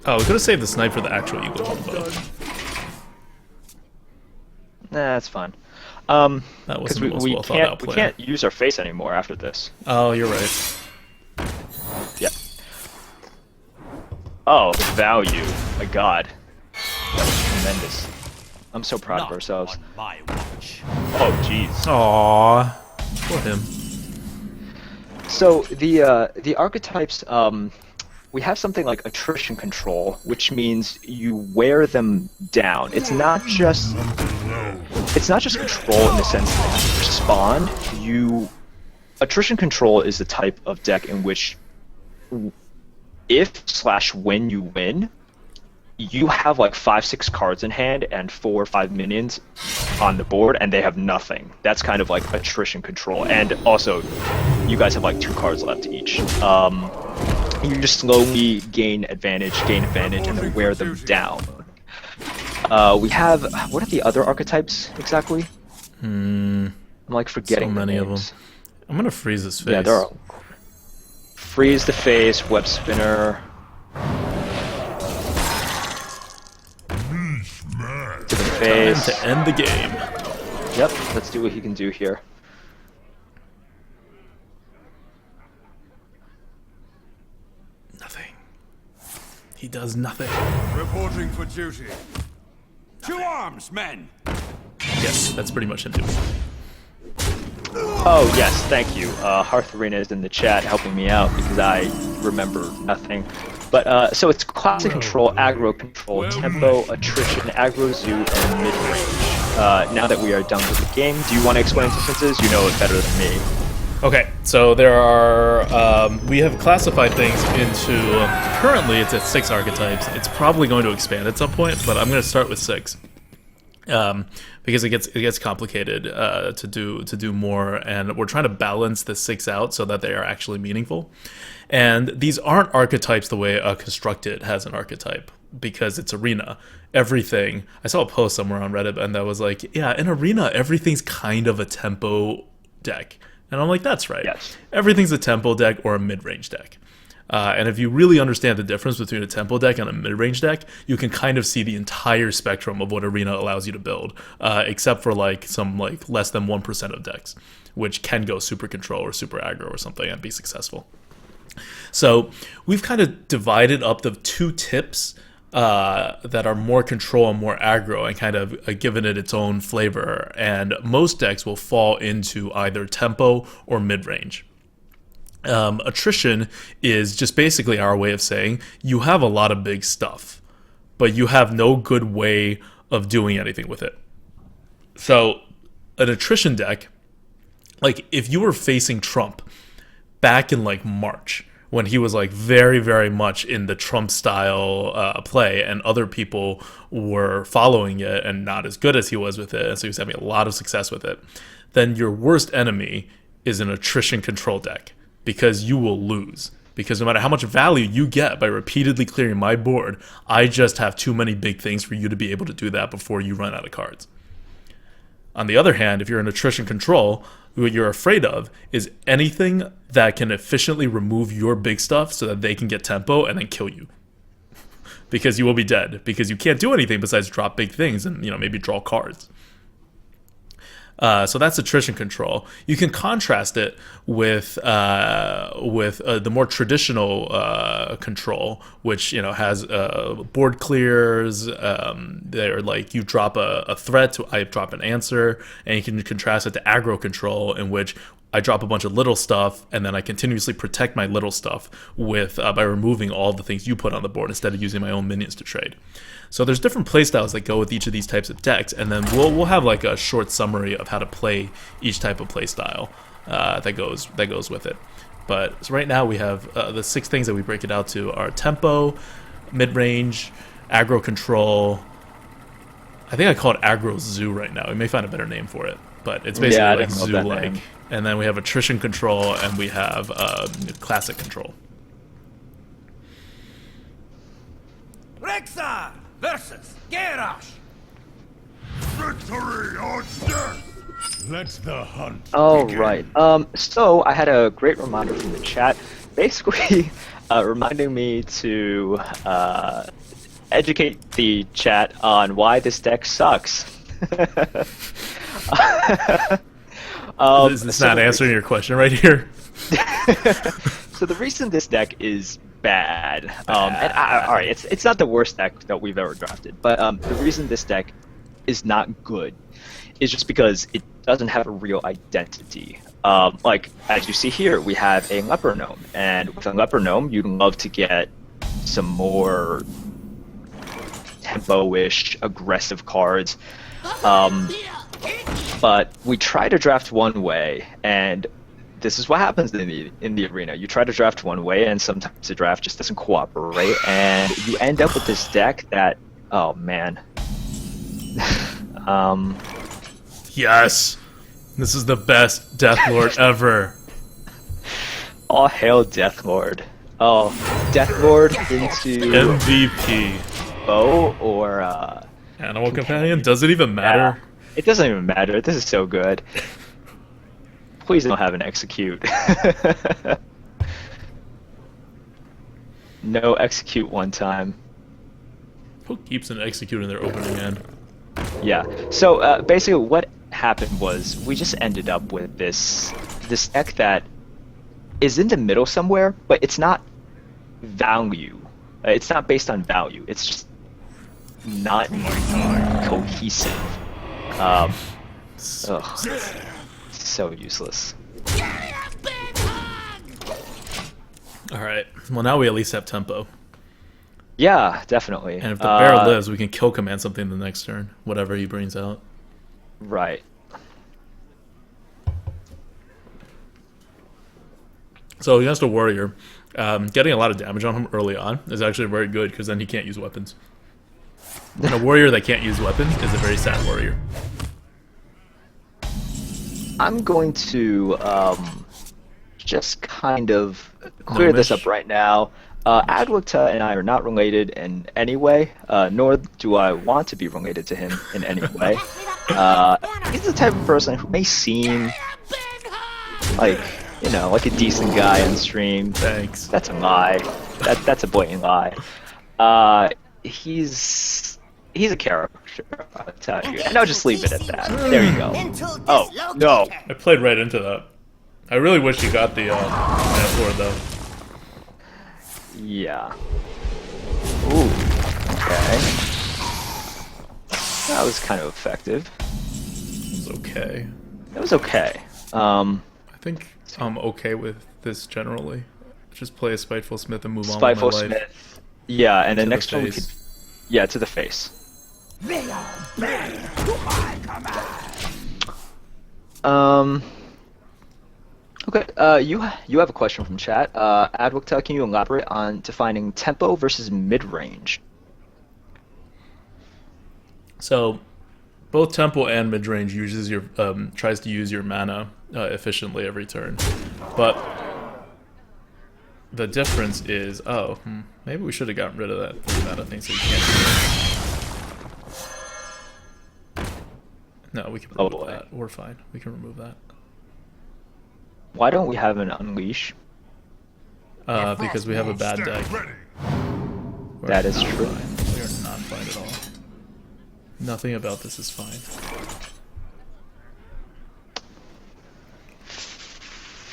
Oh, we could have saved the snipe for the actual eagle one, but Nah, that's fine. that Because wasn't the most we well thought out can't plan. we can't use our face anymore after this. Oh, you're right. Yep. Oh, the value. My God. That's tremendous. I'm so proud of ourselves. Oh, jeez. Aww. Poor him. So the archetypes, we have something like attrition control, which means you wear them down. It's not just control in the sense that you respond. Attrition control is the type of deck in which if/when you win, you have like 5-6 cards in hand and 4 or 5 minions on the board, and they have nothing. That's kind of like attrition control. And also, you guys have like 2 cards left each. You just slowly gain advantage, and then wear them down. We have, what are the other archetypes exactly? I'm like forgetting So many the of them. names. I'm gonna freeze his face. Yeah, there are. Freeze the face, web spinner. To the Time face. to end the game. Yep, let's do what he can do here. Nothing. He does nothing. Reporting for duty. To arms, men. Yes, that's pretty much him doing it. Oh yes, thank you. Hearth Arena is in the chat helping me out because I remember nothing. But so it's classic control, aggro control, tempo, attrition, aggro zoo, and mid-range. Now that we are done with the game, do you want to explain differences? You know it better than me. Okay, so there are, we have classified things into, currently it's at 6 archetypes. It's probably going to expand at some point, but I'm going to start with 6. Because it gets complicated to do more, and we're trying to balance the 6 out so that they are actually meaningful. And these aren't archetypes the way a Constructed has an archetype, because it's Arena. Everything, I saw a post somewhere on Reddit, and that was like, yeah, in Arena, everything's kind of a tempo deck. And I'm like, that's right. Yes. Everything's a tempo deck or a mid-range deck. And if you really understand the difference between a tempo deck and a mid-range deck, you can kind of see the entire spectrum of what Arena allows you to build, except for like some like less than 1% of decks, which can go super control or super aggro or something and be successful. So we've kind of divided up the 2 tips that are more control and more aggro, and kind of given it its own flavor. And most decks will fall into either tempo or mid-range. Attrition is just basically our way of saying you have a lot of big stuff, but you have no good way of doing anything with it. So an attrition deck, like if you were facing Trump back in like March, when he was like very, very much in the Trump style play, and other people were following it and not as good as he was with it, and so he was having a lot of success with it, then your worst enemy is an attrition control deck. Because you will lose. Because no matter how much value you get by repeatedly clearing my board, I just have too many big things for you to be able to do that before you run out of cards. On the other hand, if you're in attrition control, what you're afraid of is anything that can efficiently remove your big stuff so that they can get tempo and then kill you. Because you will be dead. Because you can't do anything besides drop big things and, maybe draw cards. So that's attrition control. You can contrast it with the more traditional control, which has board clears. They're like you drop a threat, I drop an answer, and you can contrast it to aggro control, in which I drop a bunch of little stuff, and then I continuously protect my little stuff with by removing all the things you put on the board instead of using my own minions to trade. So there's different playstyles that go with each of these types of decks, and then we'll have like a short summary of how to play each type of playstyle that goes with it. But so right now we have the 6 things that we break it out to are tempo, mid-range, aggro control. I think I call it aggro zoo right now. We may find a better name for it, but it's basically like zoo-like. And then we have attrition control, and we have classic control. Rexar versus Garrosh. Victory or death! Let the hunt Oh, begin. right. So I had a great reminder from the chat, basically reminding me to educate the chat on why this deck sucks. Is this not answering your question right here? So the reason this deck is bad, and all right, it's not the worst deck that we've ever drafted, but the reason this deck is not good is just because it doesn't have a real identity. Like, as you see here, we have a Leper Gnome, and with a Leper Gnome, you'd love to get some more tempo-ish, aggressive cards. But we try to draft one way, and this is what happens in the arena. You try to draft one way, and sometimes the draft just doesn't cooperate, and you end up with this deck that, oh man. Yes. This is the best Deathlord ever. All hail Deathlord. Oh, Deathlord into MVP. bow or Animal Companion? Does it even matter? yeah. It doesn't even matter. This is so good. Please don't have an execute. No execute one time. Who keeps an execute in their opening hand? Yeah. So basically, what happened was we just ended up with this deck that is in the middle somewhere, but it's not value. It's not based on value. It's just not cohesive. Ugh. So useless. Alright. Well, now we at least have tempo. Yeah, definitely. And if the bear lives, we can kill command something the next turn. Whatever he brings out. Right. So against a warrior, getting a lot of damage on him early on is actually very good, because then he can't use weapons. And a warrior that can't use weapons is a very sad warrior. I'm going to just kind of clear this up right now. ADWCTA and I are not related in any way, nor do I want to be related to him in any way. He's the type of person who may seem like, you know, like a decent guy on stream. Thanks. That's a lie. That's a blatant lie. He's a character, I'll tell you. And I'll just leave it at that. There you go. Oh, no. I played right into that. I really wish he got the Deathlord, though. Yeah. Ooh. Okay. That was kind of effective. It was okay. It was okay. I think I'm okay with this generally. Just play a Spiteful Smith and move Spiteful on with my life. Smith. Yeah, and then To the next turn we could... face. Yeah, to the face. They are banned to my command. Okay, you have a question from chat. ADWCTA, can you elaborate on defining tempo versus mid-range? So, both tempo and mid-range uses your tries to use your mana efficiently every turn, but the difference is maybe we should have gotten rid of that mana thing so you can't do it. No, we can remove that. We're fine. We can remove that. Why don't we have an unleash? Because we have a bad deck. Stand ready. That is true. Fine. We are not fine at all. Nothing about this is fine.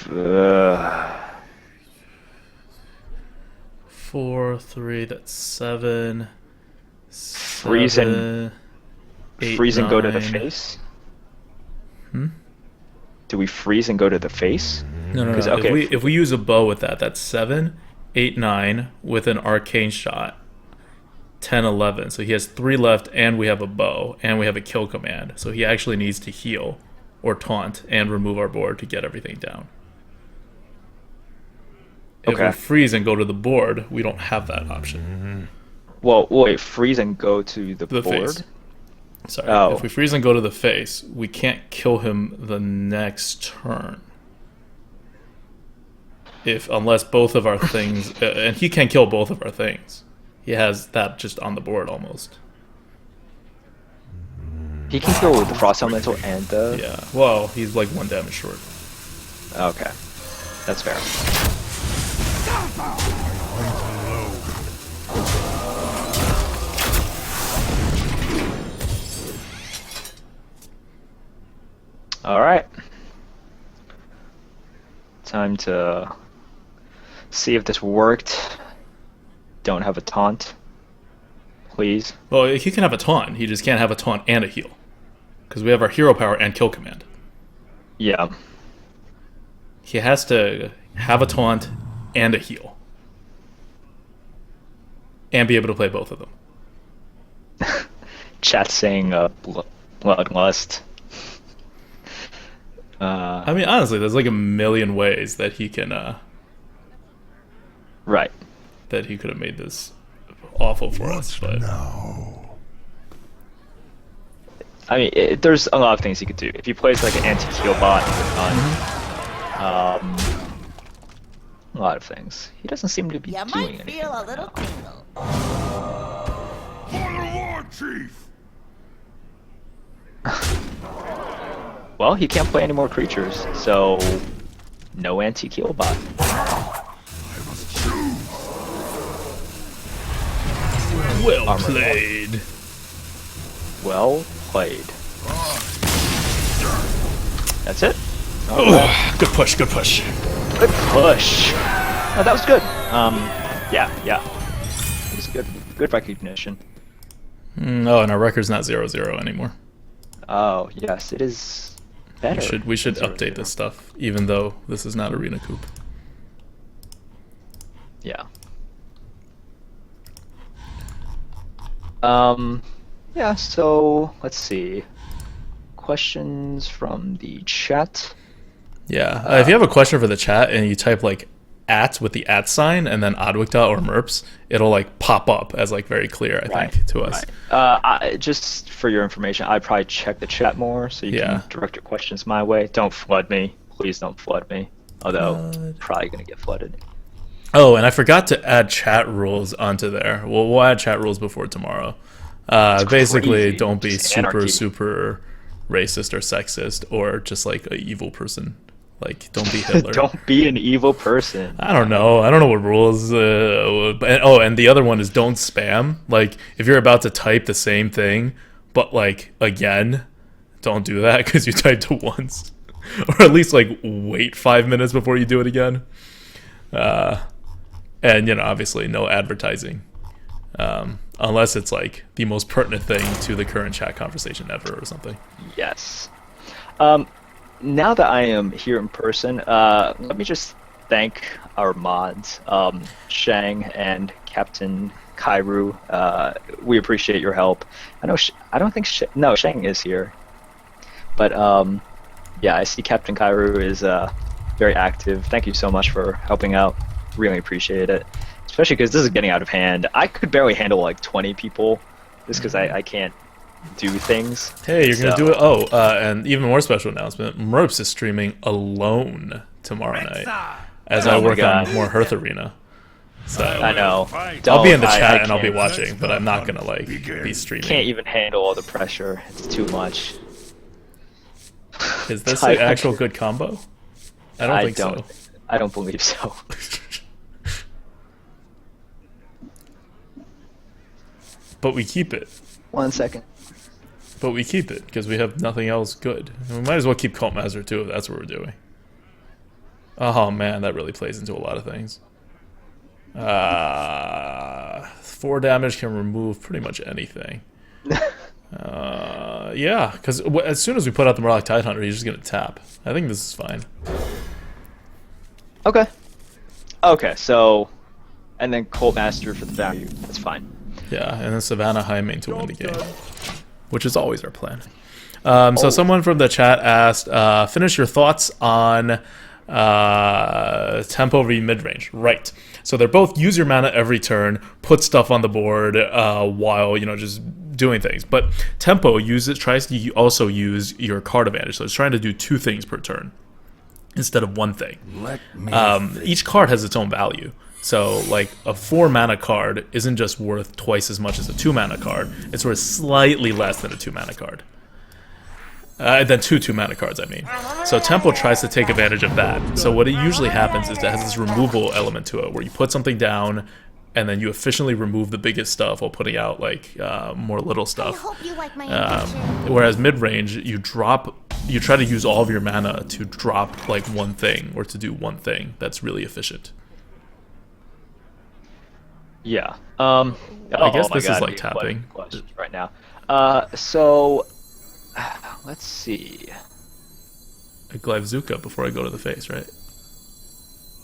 Uh, 4, 3, that's 7. Freeze and- 7, 8, freeze and go to the 9. face? Hmm? Do we freeze and go to the face? No. 'Cause, okay. If we use a bow with that, that's 7, 8, 9 with an arcane shot. 10, 11. So he has 3 left, and we have a bow, and we have a kill command. So he actually needs to heal or taunt and remove our board to get everything down. If Okay. we freeze and go to the board, we don't have that option. Well, wait, freeze and go to the The board? face. Sorry. Oh. If we freeze and go to the face, we can't kill him the next turn. Unless both of our things, and he can kill both of our things. He has that just on the board almost. He can kill with the Frost Elemental and the... Yeah, well, he's like 1 damage short. Okay. That's fair. Alright. Time to see if this worked. Don't have a taunt. Please. Well, he can have a taunt, he just can't have a taunt and a heal. Because we have our hero power and kill command. Yeah. He has to have a taunt and a heal. And be able to play both of them. Chat saying Bloodlust. I mean, honestly, there's like a million ways that he can, Right. that he could have made this awful for us, but... I mean, there's a lot of things he could do. If he plays like an anti-heal bot, a lot of things. He doesn't seem to be You doing might anything feel a right little now. tingle. For the war chief! Well, he can't play any more creatures, so no anti-heal bot. I must choose! Well Armor played. Well played. That's it. Oh, good push, good push. Good push. Oh, that was good. Yeah. It was good recognition. Oh, and our record's not 0-0 anymore. Oh, yes, it is better. We should than update 0-0. this stuff, even though this is not Arena Coop. Yeah. Yeah, so let's see. Questions from the chat. Yeah, if you have a question for the chat and you type like @ with the @ sign and then ADWCTA or Merps, it'll like pop up as like very clear, I think, to us. Just for your information, I probably check the chat more so you Yeah. can direct your questions my way. Don't flood me. Please don't flood me. Although, probably going to get flooded. Oh, and I forgot to add chat rules onto there. We'll add chat rules before tomorrow. Basically, crazy. don't be Just super, anarchy. super racist or sexist or just like a evil person. Like, don't be Hitler. Don't be an evil person. I don't know. I don't know what rules. And the other one is don't spam. Like, if you're about to type the same thing, but like again, don't do that because you typed it once, or at least like wait 5 minutes before you do it again. And you know, obviously, no advertising, unless it's like the most pertinent thing to the current chat conversation ever or something. Yes. Now that I am here in person, let me just thank our mods, Shang and Captain Kairu. We appreciate your help. I know I don't think Shang is here, but yeah, I see Captain Kairu is very active. Thank you so much for helping out. Really appreciate it, especially because this is getting out of hand. I could barely handle like 20 people, just because I can't do things. Hey, you're gonna do it. Oh, and even more special announcement: Merps is streaming alone tomorrow night as I Oh my work on God. more Hearth Arena. So I know. I'll be in the I chat and I'll be can't- watching, but I'm not gonna like be streaming. Can't even handle all the pressure. It's too much. Is this I- the actual good combo? I don't think so. I don't believe so. But we keep it. 1 second. But we keep it because we have nothing else good. We might as well keep Cult Master too if that's what we're doing. Oh man, that really plays into a lot of things. 4 damage can remove pretty much anything. Yeah, because as soon as we put out the Morlock Tidehunter, he's just gonna tap. I think this is fine. Okay. Okay, so... And then Colt Master for the value. That's fine. Yeah, and then Savannah High Main to win the game, which is always our plan. So someone from the chat asked, finish your thoughts on tempo v mid-range. Right. So they're both use your mana every turn, put stuff on the board while, you know, just doing things. But tempo tries to also use your card advantage. So it's trying to do 2 things per turn instead of 1 thing. Each card has its own value. So, like, a 4 mana card isn't just worth twice as much as a 2 mana card. It's worth slightly less than a 2 mana card. And then two 2-mana cards, I mean. So Temple tries to take advantage of that. So what it usually happens is it has this removal element to it, where you put something down, and then you efficiently remove the biggest stuff while putting out like more little stuff. hope you like my Whereas mid-range, you try to use all of your mana to drop like one thing, or to do one thing that's really efficient. Yeah. I guess my this is God, like we have tapping. questions right now. So let's see. I Glyvzuka before I go to the face, right?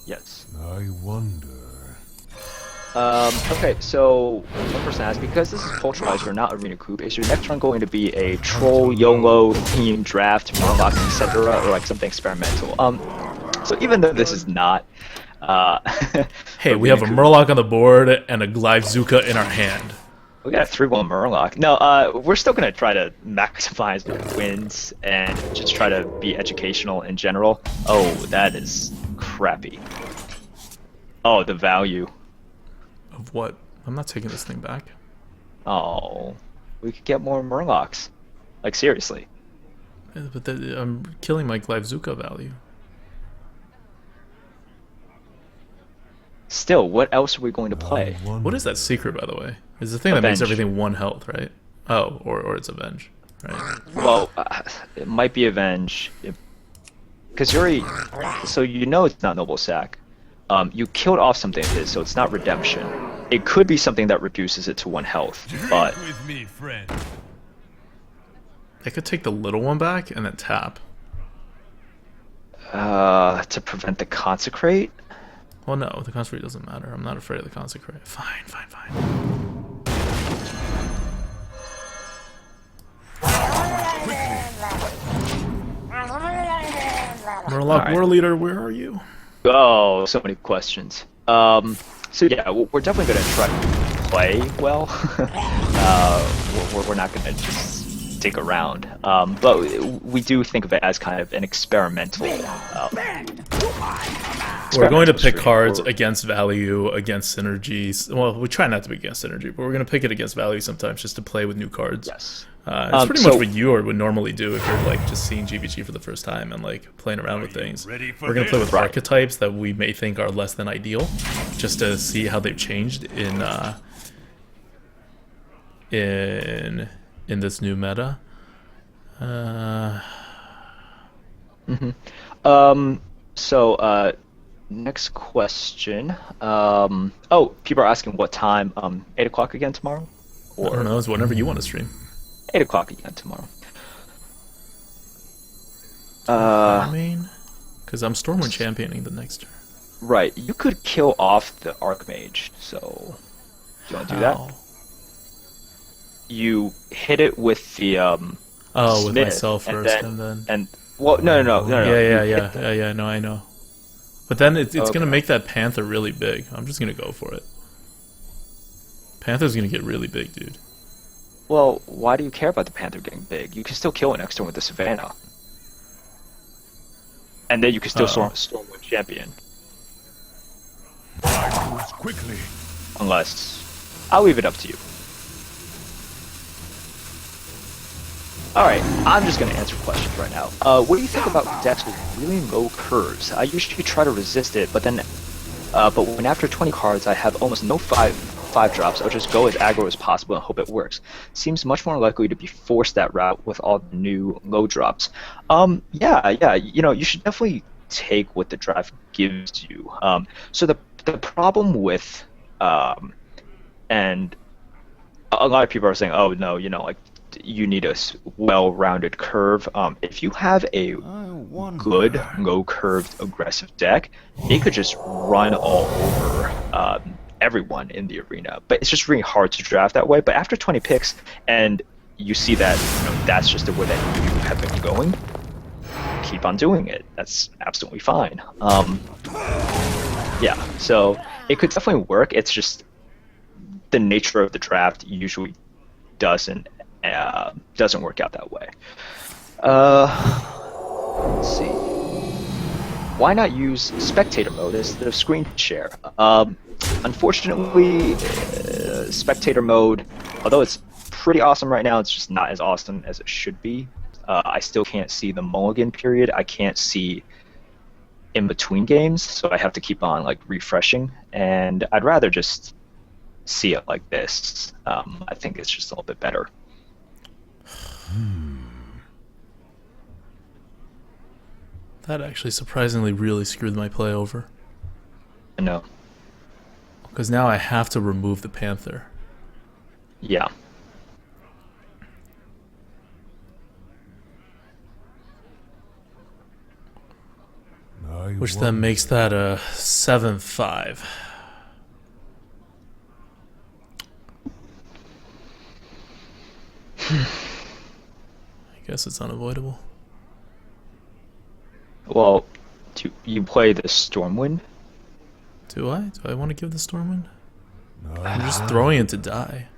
Yes. I wonder. Okay, so one person asked, because this is Poultryizer, not Arena Coupe, is your next run going to be a troll, YOLO, themed draft, Murloc, etc., or like something experimental? So even though this is not, Hey, we have a Murloc on the board and a Glyvzuka in our hand. we got a 3-1 Murloc. No, we're still gonna try to maximize the wins and just try to be educational in general. Oh, that is crappy. Oh, the value. Of what? I'm not taking this thing back. Oh, we could get more Murlocs. Like, seriously. Yeah, but I'm killing my Glyvzuka value. Still, what else are we going to play? What is that secret, by the way? Is the thing that makes Avenge. everything 1 health, right? Oh, or it's Avenge, right? Well, it might be Avenge. Because you're so you know it's not Noble Sack. You killed off something of his, so it's not Redemption. It could be something that reduces it to 1 health, but With me, friend. I could take the little one back and then tap. to prevent the Consecrate. Well, no, the Consecrate doesn't matter. I'm not afraid of the Consecrate. Fine, fine, fine. Murloc Alright. War Leader, where are you? Oh, so many questions. So yeah, we're definitely going to try to play well. We're not going to just dig around. But we do think of it as kind of an experimental. We're going to pick stream. cards against value, against synergies. Well, we try not to be against synergy, but we're going to pick it against value sometimes just to play with new cards. Yes. It's pretty so- much what you would normally do if you're like just seeing GVG for the first time and like playing around with things. ready for We're gonna play this? with archetypes that we may think are less than ideal, just to see how they've changed in this new meta. So next question. Oh, people are asking what time. 8 o'clock again tomorrow, I don't know, it's whenever you want to stream. 8 o'clock again tomorrow. I mean, because I'm Stormwind championing the next turn. Right, you could kill off the Archmage. So, do you want to do that? How? You hit it with the Oh, with Smith, myself first, and then well, no. yeah. No, I know. But then it's Okay. gonna make that Panther really big. I'm just gonna go for it. Panther's gonna get really big, dude. Well, why do you care about the Panther getting big? You can still kill it next turn with the Savannah, and then you can still Stormwind champion. Moves quickly. Unless, I'll leave it up to you. Alright, I'm just going to answer questions right now. What do you think about decks with really low curves? I usually try to resist it, but when after 20 cards I have almost no 5 drops, I'll just go as aggro as possible and hope it works. Seems much more likely to be forced that route with all the new low drops. Yeah, you should definitely take what the draft gives you. So the problem with, and a lot of people are saying, oh no, like, you need a well-rounded curve. If you have a good low-curved aggressive deck, it could just run all over everyone in the arena. But it's just really hard to draft that way. But after 20 picks, and you see that that's just the way that you have been going, keep on doing it. That's absolutely fine. Yeah, so it could definitely work. It's just the nature of the draft usually doesn't work out that way. Let's see. Why not use spectator mode as the screen share? Unfortunately, spectator mode, although it's pretty awesome right now, it's just not as awesome as it should be. I still can't see the mulligan period. I can't see in between games, so I have to keep on like refreshing. And I'd rather just see it like this. I think it's just a little bit better. That actually surprisingly really screwed my play over. I know. Because now I have to remove the Panther. Yeah. Which then makes that a 7-5. I guess it's unavoidable. Well, you play the Stormwind? Do I? Do I want to give the Stormwind? I'm just throwing it to die.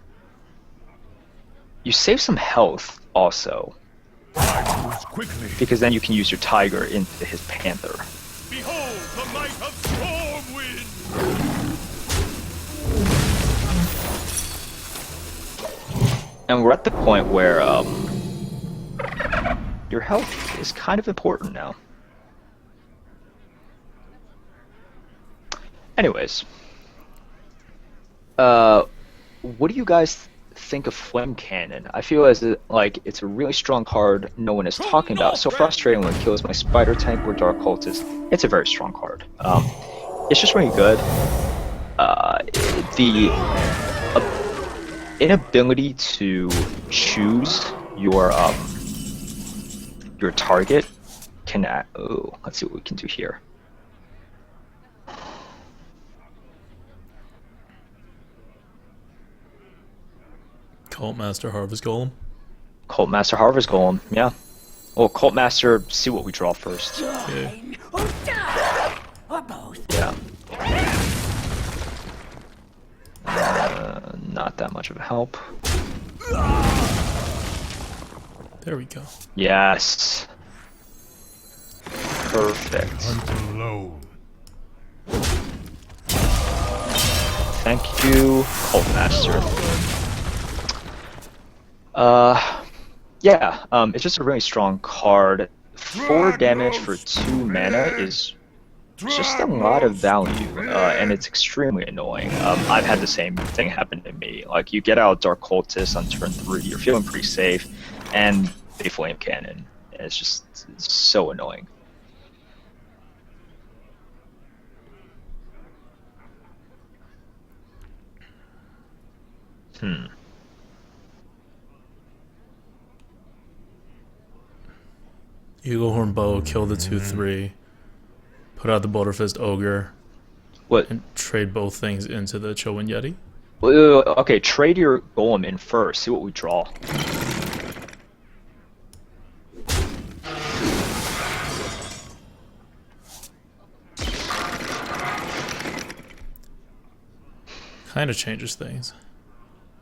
You save some health also, Quickly. because then you can use your Tiger into his Panther. Behold the might of Stormwind! And we're at the point where your health is kind of important now. Anyways, what do you guys think of Flame Cannon? I feel as like it's a really strong card no one is talking about. So frustrating when it kills my Spider Tank or Dark Cultist. It's a very strong card. It's just really good. The inability to choose your target can. Oh, let's see what we can do here. Cult Master Harvest Golem. Cult Master Harvest Golem, yeah. Well, Cult Master, see what we draw first. Okay. Or die, or both. Yeah. Not that much of a help. There we go. Yes. Perfect. Hunt alone. Thank you, Cult Master. Yeah, it's just a really strong card. 4 damage for 2 mana is just a lot of value, and it's extremely annoying. I've had the same thing happen to me. Like, you get out Dark Cultist on turn 3, you're feeling pretty safe, and they Flame Cannon. And it's just so annoying. Eaglehorn Bow, kill the 2/3. Put out the Boulderfist Ogre, What? and trade both things into the Chowin Yeti. Okay, trade your Golem in first. See what we draw. Kind of changes things.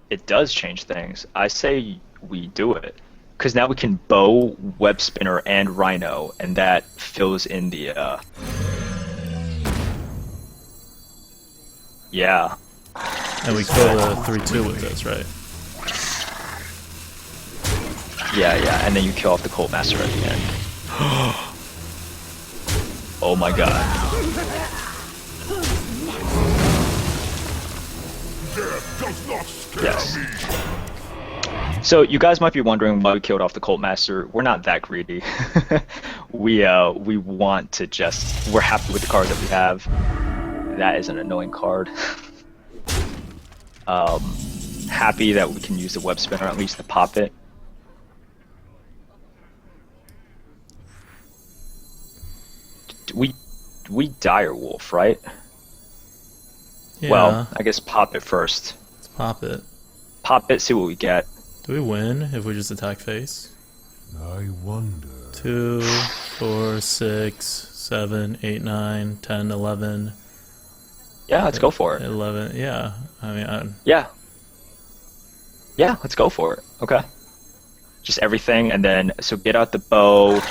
It does change things. I say we do it. Because now we can bow, web spinner, and rhino, and that fills in the, yeah. And we kill the 3/2 with this, right? Yeah, and then you kill off the Cult Master at the end. Oh my god. Death does not scare Yes. me. So you guys might be wondering why we killed off the Cult Master. We're not that greedy. we want to just, we're happy with the card that we have. That is an annoying card. Happy that we can use the web spinner at least to pop it. We Dire Wolf, right? Yeah. Well, I guess pop it first. Let's pop it. Pop it, see what we get. Do we win if we just attack face? I wonder. 2, 4, 6, 7, 8, 9, 10, 11. Yeah, let's go for it. 11. Yeah. I mean, Yeah. Yeah, let's go for it. Okay. Just everything, and then, so get out the bow,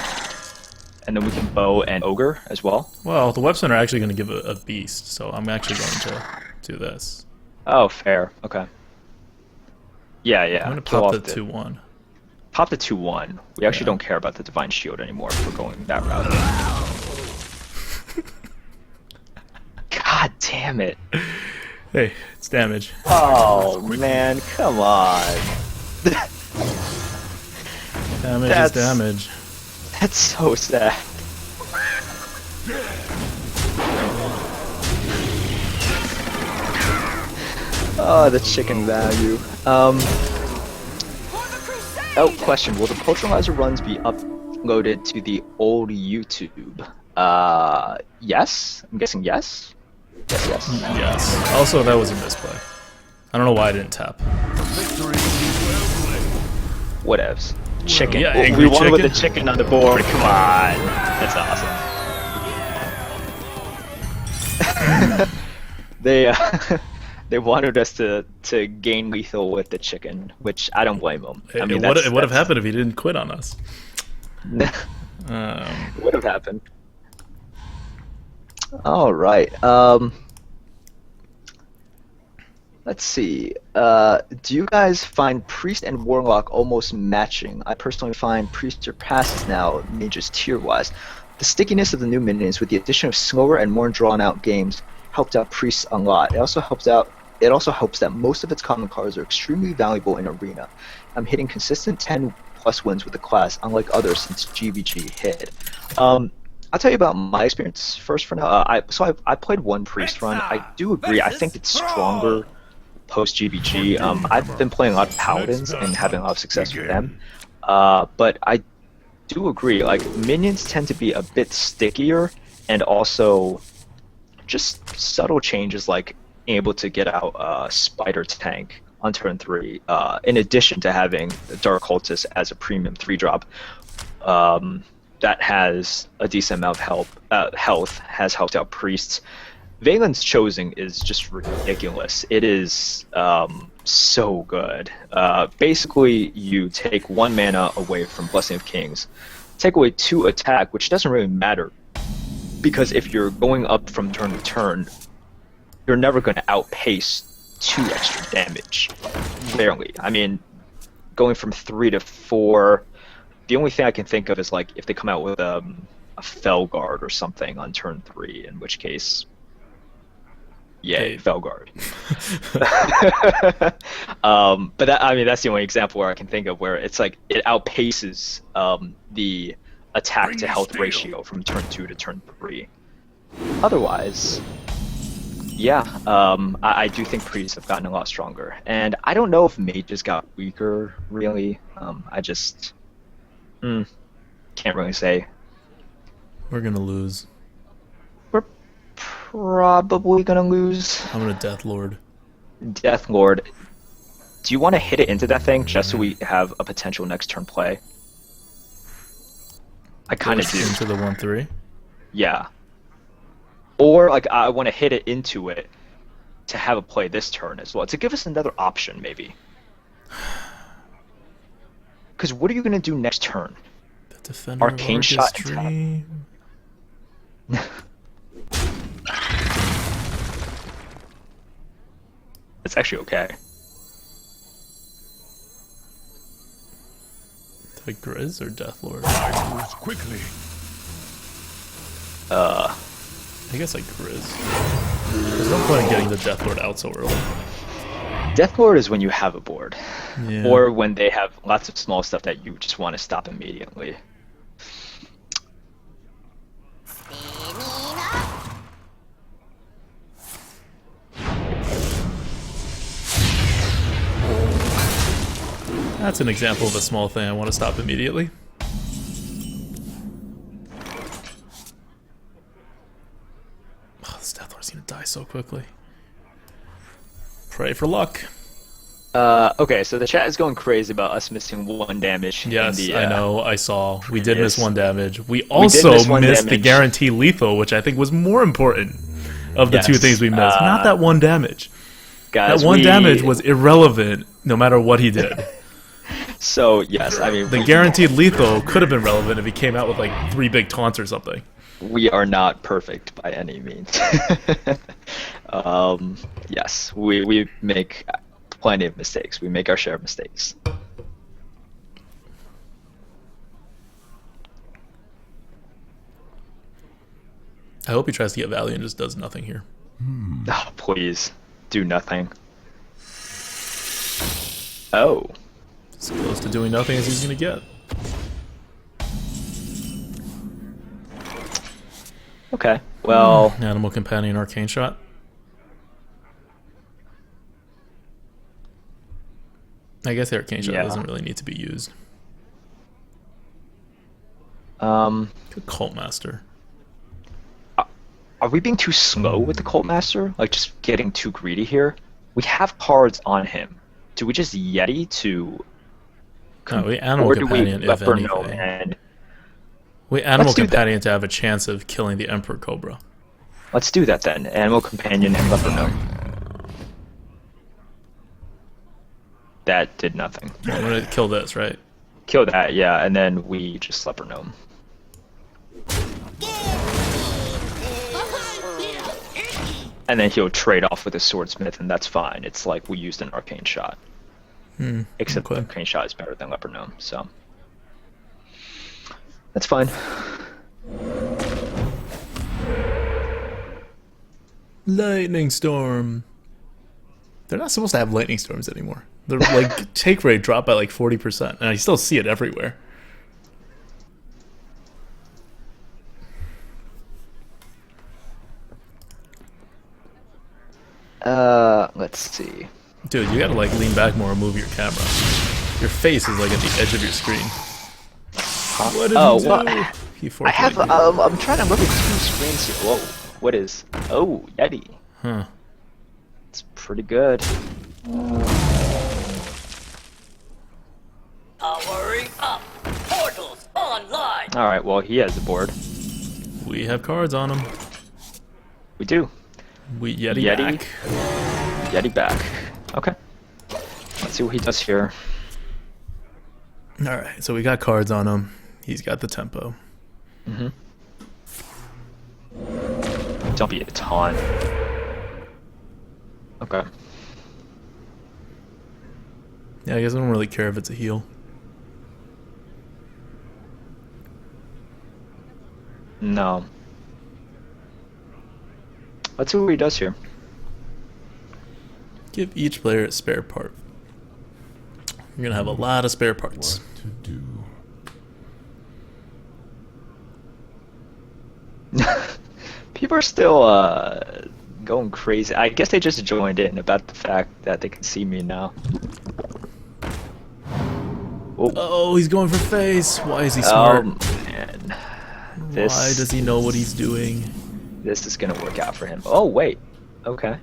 and then we can bow and ogre as well. well, the web spinner are actually going to give a beast, so I'm actually going to do this. Oh, fair. Okay. Yeah, I'm going to kill pop off the 2/1. Pop the 2-1. We actually don't care about the Divine Shield anymore if we're going that route. God damn it. Hey, it's damage. Oh, man, come on. Damage is damage. That's so sad. Oh, the chicken value. Oh, question. Will the Poultryizer runs be uploaded to the old YouTube? Yes? I'm guessing yes? Yes. Yes. Also, that was a misplay. I don't know why I didn't tap. Whatevs. Chicken. Yeah, we angry won with the chicken. chicken on the board. Come on. That's awesome. They wanted us to gain lethal with the chicken, which I don't blame them. I mean, it would have happened if he didn't quit on us. It would have happened. All right. Let's see. Do you guys find Priest and Warlock almost matching? I personally find Priest surpasses now mages tier-wise. The stickiness of the new minions with the addition of slower and more drawn-out games helped out Priests a lot. It also helps that most of its common cards are extremely valuable in Arena. I'm hitting consistent 10+ wins with the class, unlike others since GVG hit. I'll tell you about my experience first for now. I played one Priest run. I do agree. I think it's stronger post GVG. I've been playing a lot of Paladins and having a lot of success with them. But I do agree. Like, minions tend to be a bit stickier, and also just subtle changes like being able to get out Spider Tank on turn 3, in addition to having the Dark Cultist as a premium 3-drop. That has a decent amount of health, has helped out Priests. Valen's Chosen is just ridiculous. It is so good. Basically, you take 1 mana away from Blessing of Kings, take away 2 attack, which doesn't really matter, because if you're going up from turn to turn, you're never going to outpace 2 extra damage. Rarely. I mean, going from 3 to 4, the only thing I can think of is like if they come out with a Felguard or something on turn 3, in which case, yay, Felguard. But that, I mean, that's the only example where I can think of where it's like it outpaces the attack to health ratio from turn 2 to turn 3. Otherwise, yeah, I do think Priests have gotten a lot stronger, and I don't know if Mages got weaker really. I just can't really say. We're gonna lose. We're probably gonna lose. I'm gonna Death Lord. Death Lord. Do you want to hit it into that thing just so we have a potential next turn play? I kind of do. Into the 1/3. Yeah. Or like I want to hit it into it to have a play this turn as well, to give us another option maybe. Because what are you gonna do next turn? The Defender Arcane of Shot Argus and Dream. It's actually okay. The Grizz or Death Lord? Moves quickly. I guess like Grizz. There's no point in getting the Death Lord out so early. Death Lord is when you have a board. Yeah. Or when they have lots of small stuff that you just want to stop immediately. That's an example of a small thing I want to stop immediately. Oh, this Death Lord's gonna die so quickly. Pray for luck. Okay, so the chat is going crazy about us missing 1 damage. Yes, in the, I know, I saw. We did miss yes. 1 damage. We also miss 1 missed the damage. guarantee lethal, which I think was more important of the 2 Yes, things we missed. Not that 1 damage. Guys, That 1 damage was irrelevant no matter what he did. So, yes, I mean... The guaranteed lethal could have been relevant if he came out with like 3 big taunts or something. We are not perfect by any means. Yes, we make plenty of mistakes. We make our share of mistakes. I hope he tries to get value and just does nothing here. Oh, please do nothing. Oh, As close to doing nothing as he's going to get. okay. Well, Animal Companion Arcane Shot. I guess the Arcane Shot Yeah. doesn't really need to be used. Good Cult Master. are we being too slow with the Cult Master? Like, just getting too greedy here? We have cards on him. Do we just Yeti to... No, we Animal or do we Companion, if Leper Gnome anything. and... We Animal Let's do that. Companion to have a chance of killing the Emperor Cobra. Let's do that then. Animal Companion and Leper Gnome. That did nothing. Well, we're going to kill this, right? Kill that, yeah, and then we just Leper Gnome. And then he'll trade off with a Swordsmith, and that's fine. It's like we used an Arcane Shot. Except okay. Arcane Shot is better than Leper Gnome, so... That's fine. Lightning Storm. They're not supposed to have lightning storms anymore. They're like take rate dropped by like 40%, and I still see it everywhere. Let's see. Dude, you gotta like lean back more and move your camera. Your face is like at the edge of your screen. What did Oh, he do? well, He I forfeited have, you. I'm trying to look at 2 screens here. Whoa, what is... Oh, Yeti. Huh. It's pretty good. Powering up. Portals online. Alright, well, he has the board. We have cards on him. We do. We Yeti Yeti. back. Yeti back. Okay. Let's see what he does here. Alright, so we got cards on him. He's got the tempo. Don't be a taunt. Okay. Yeah, I guess I don't really care if it's a heal. No. Let's see what he does here. Give each player a spare part. You're gonna have a lot of spare parts. To do. People are still going crazy. I guess they just joined in about the fact that they can see me now. Oh, he's going for face. Why is he Oh smart? man. Why does he know what he's doing? This is gonna work out for him. Oh wait. Okay.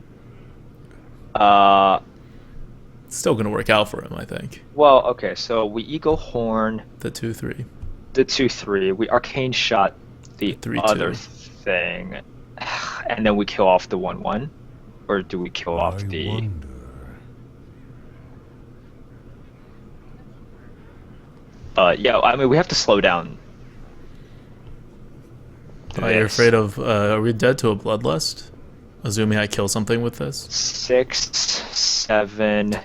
It's still gonna work out for him, I think. Well, okay, so we Eagle Horn The 2-3. the 2/3. We Arcane Shot the 3/2. other thing. And then we kill off the 1/1? Or do we kill off I the wonder. yeah, I mean we have to slow down. Oh, you're this. afraid of, are we dead to a bloodlust? Assuming I kill something with this? 6, 7,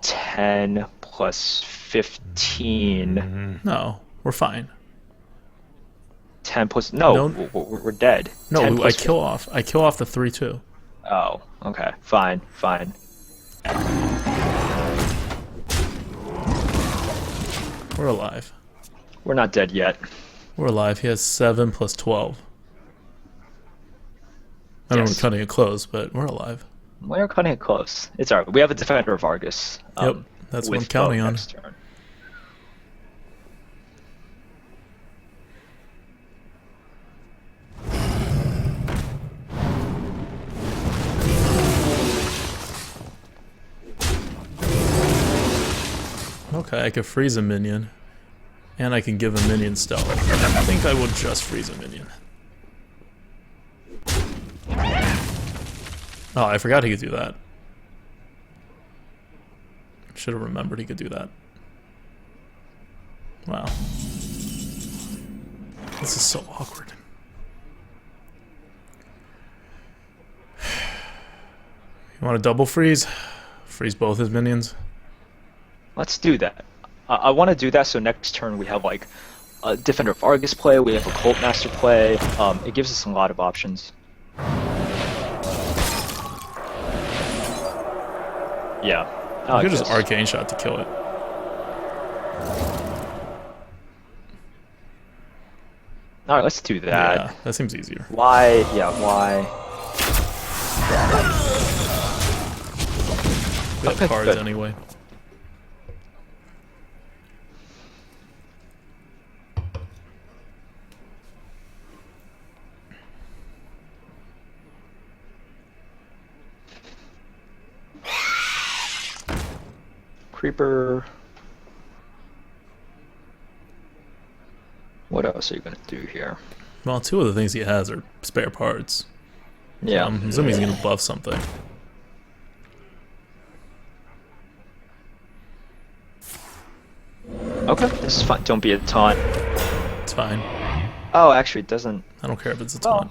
10 plus 15. No, we're fine. 10 plus no, No. we're dead. 10 No, I plus kill off the 3-2. Oh, okay. Fine. We're alive. We're not dead yet. We're alive. He has 7 plus 12. I don't know, Yes. we're cutting it close, but we're alive. We're cutting it close. It's alright. We have a Defender of Argus. Yep, that's what I'm with counting Bo on. next turn. Okay, I could freeze a minion. And I can give a minion stealth. I think I will just freeze a minion. Oh, I forgot he could do that. Should have remembered he could do that. Wow. This is so awkward. You want to double freeze? Freeze both his minions? Let's do that. I want to do that so next turn we have like a Defender of Argus play. We have a Cult Master play. It gives us a lot of options. Yeah. I You like could just this. arcane shot to kill it. All right, let's do that. Yeah, that seems easier. Why? Yeah, why? We have Okay, cards good. anyway. Creeper. What else are you gonna do here? Well, two of the things he has are spare parts. Yeah. I'm assuming he's gonna buff something. Okay, this is fine. Don't be a taunt. It's fine. Oh, actually, it doesn't. I don't care if it's a taunt.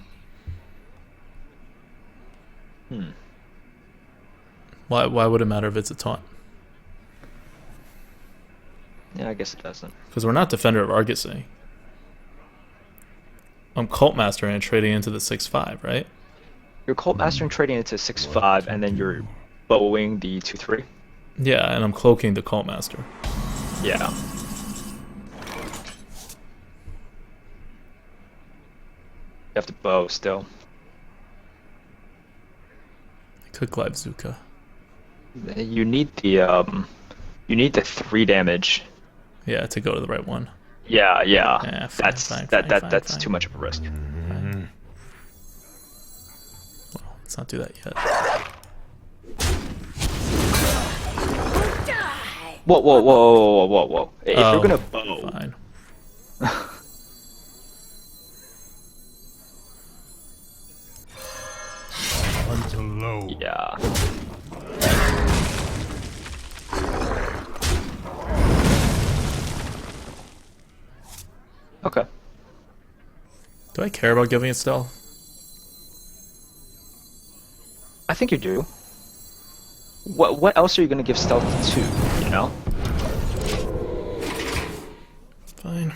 Hmm. Why would it matter if it's a taunt? Yeah, I guess it doesn't. Because we're not Defender of Argosy. I'm Cult Master and trading into the 6/5, right? You're Cult Master and trading into 6/5, and then you're bowing the 2/3. Yeah, and I'm cloaking the Cult Master. Yeah. You have to bow still. I could Clive Zuka. You need the 3 damage. Yeah, to go to the right one. Yeah, yeah. Yeah, fine, that's fine, that's fine. too much of a risk. Well, let's not do that yet. Whoa, whoa, whoa, whoa, whoa, whoa, whoa! If Oh, you're gonna bow, Fine. Until low. yeah. Okay. Do I care about giving it stealth? I think you do. What else are you gonna give stealth to? You know? Fine.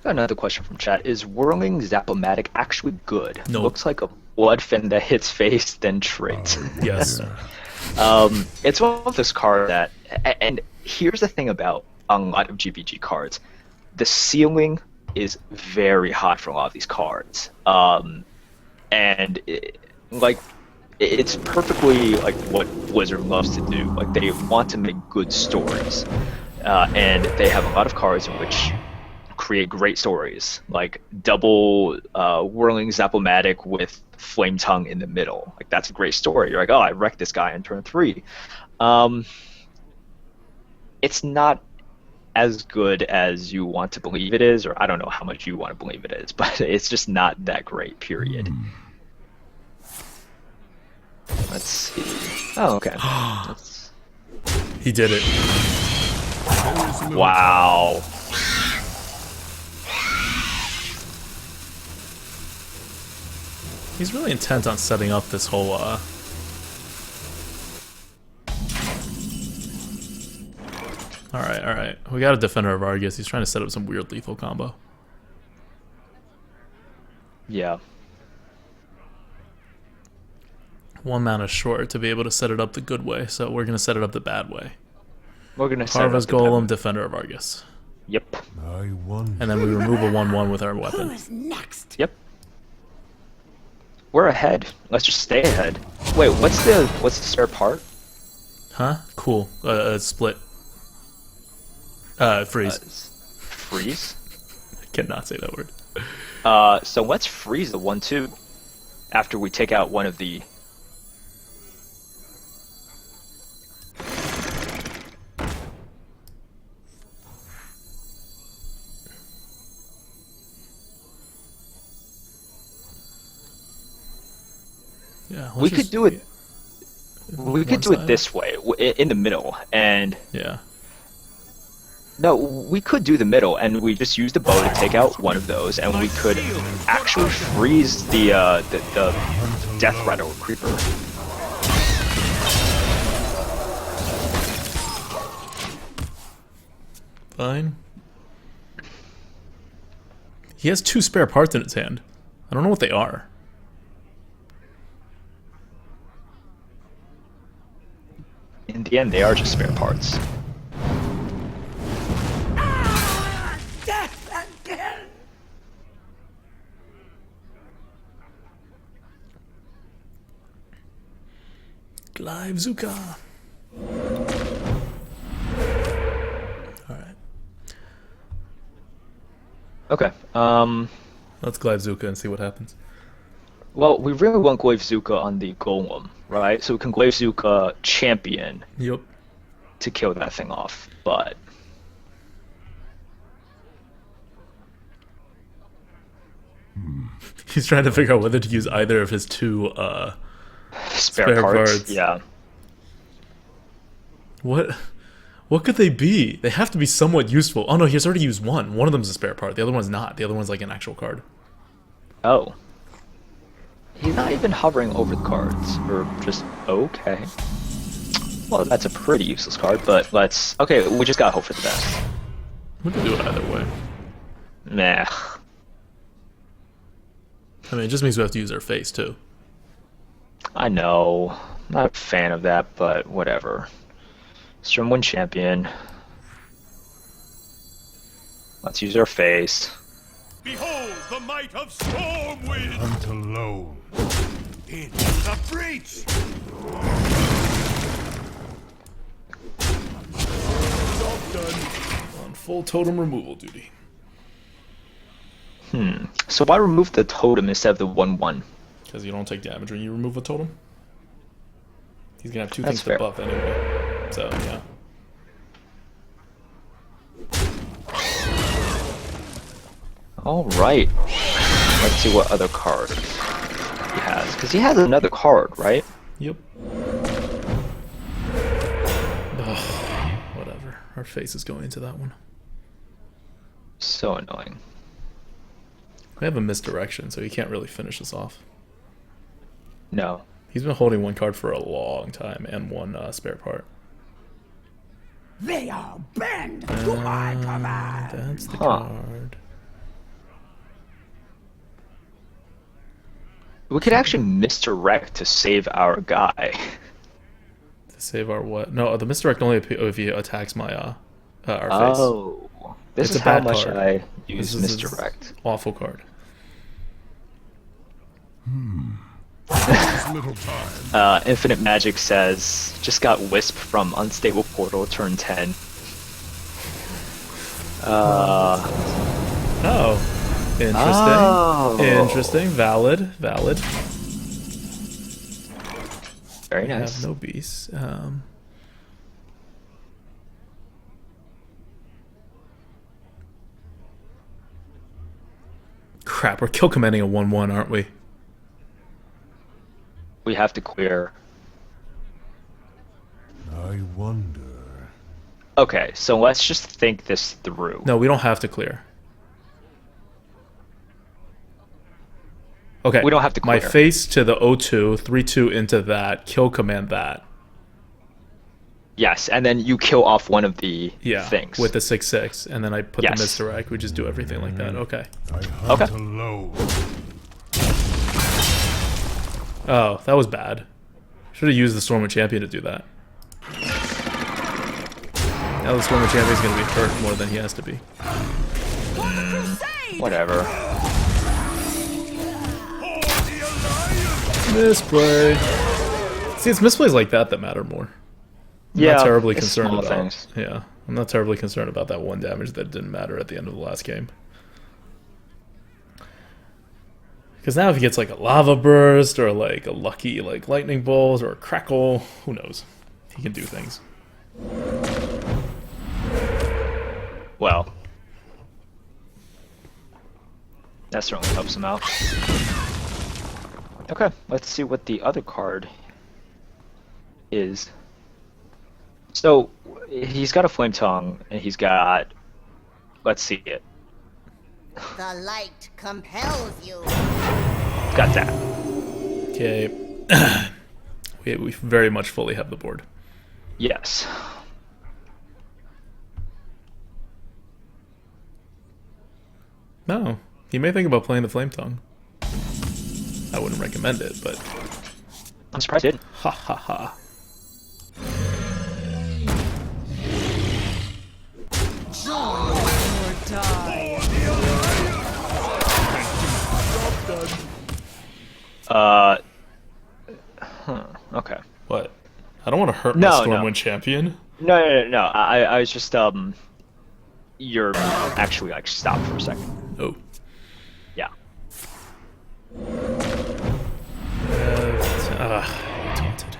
Got another question from chat. Is Whirling Zap-O-Matic actually good? No. Looks like a blood fin that hits face, then trait. Yes. It's one of those cards that, and here's the thing about a lot of GBG cards, the ceiling is very high for a lot of these cards, and it's perfectly like what Blizzard loves to do. Like they want to make good stories, and they have a lot of cards in which create great stories, like double Whirling Zap-O-Matic with Flame Tongue in the middle. Like that's a great story. You're like, oh, I wrecked this guy in turn 3. It's not as good as you want to believe it is, or I don't know how much you want to believe it is, but it's just not that great, period. Let's see. Oh, okay. He did it. Wow. He's really intent on setting up this whole, Alright. We got a Defender of Argus. He's trying to set up some weird lethal combo. Yeah. 1 mana short to be able to set it up the good way, so we're going to set it up the bad way. We're going to set Harvest up the Golem, pep- Defender of Argus. Yep. I won. And then we remove a 1/1 with our weapon. Who's next? Yep. We're ahead. Let's just stay ahead. Wait, what's the spare part? Huh? Cool. Split. Freeze. Freeze? I cannot say that word. So let's freeze the 1/2 after we take out one of the. Yeah. We could do it. We could do it this way, in the middle, and Yeah. No, we could do the middle, and we just use the bow to take out one of those, and we could actually freeze the Death Rattle Creeper. Fine. He has 2 spare parts in his hand. I don't know what they are. In the end, they are just spare parts. Live Zuka. Alright. Okay. Let's Glaive Zuka and see what happens. Well, we really want Glaive Zuka on the Golem, right? So we can Glaive Zuka Champion Yep. to kill that thing off, but... He's trying to figure out whether to use either of his 2 Spare parts. Yeah. What could they be? They have to be somewhat useful. Oh no, he's already used one. One of them's a spare part. The other one's not. The other one's like an actual card. Oh. He's not even hovering over the cards. Or just... Okay. Well, that's a pretty useless card, but let's... Okay, we just gotta hope for the best. We can do it either way. Nah. I mean, it just means we have to use our face too. I know. Not a fan of that, but whatever. Stormwind Champion. Let's use our face. Behold the might of Stormwind! Hunt alone. Into the breach! Job done. On full totem removal duty. So why remove the totem instead of the 1/1? Because you don't take damage when you remove a totem. He's gonna have 2 That's things to fair. buff anyway. So yeah. Alright. Let's see what other cards he has. Because he has another card, right? Yep. Ugh, whatever. Our face is going into that one. So annoying. We have a misdirection, so he can't really finish us off. No. He's been holding 1 card for a long time and 1 spare part. They are bend to my command! That's the Huh. card. We could actually misdirect to save our guy. To save our what? No, the misdirect only if he attacks my our face. Oh. This It's is a how bad much card. I use This is misdirect. Awful card. Little time. Infinite Magic says, just got Wisp from Unstable Portal, turn 10. Oh, interesting. Oh. Interesting. Valid. Valid. Very I nice. have no beasts. Crap, we're kill commanding a 1/1, aren't we? We have to clear. I wonder. Okay, so let's just think this through. No, we don't have to clear. Okay. We don't have to My clear. face to the O2, 3/2 into that, kill command that. Yes, and then you kill off one of the Yeah, things. with the 6/6, and then I put Yes. the misdirect. We just do everything like that. Okay. I hunt Okay. alone. Oh, that was bad. Should have used the Storm of Champion to do that. Now the Storm of Champion is going to be hurt more than he has to be. Whatever. Misplay. See, it's misplays like that matter more. I'm Yeah, not terribly it's concerned small about. things. Yeah, I'm not terribly concerned about that 1 damage that didn't matter at the end of the last game. Because now if he gets like a lava burst or like a lucky like lightning bolt or a crackle, who knows? He can do things. Well, that certainly helps him out. Okay, let's see what the other card is. So, He's got a flame tongue, and he's got. Let's see it. The light compels you. Got that. Okay. we very much fully have the board. Yes. No, he may think about playing the Flame Tongue. I wouldn't recommend it, but I'm surprised he didn't. ha ha ha. Okay. What? I don't want to hurt my No, Stormwind no. champion. No. I was just You're actually like stop for a second. Oh. Yeah. Taunted.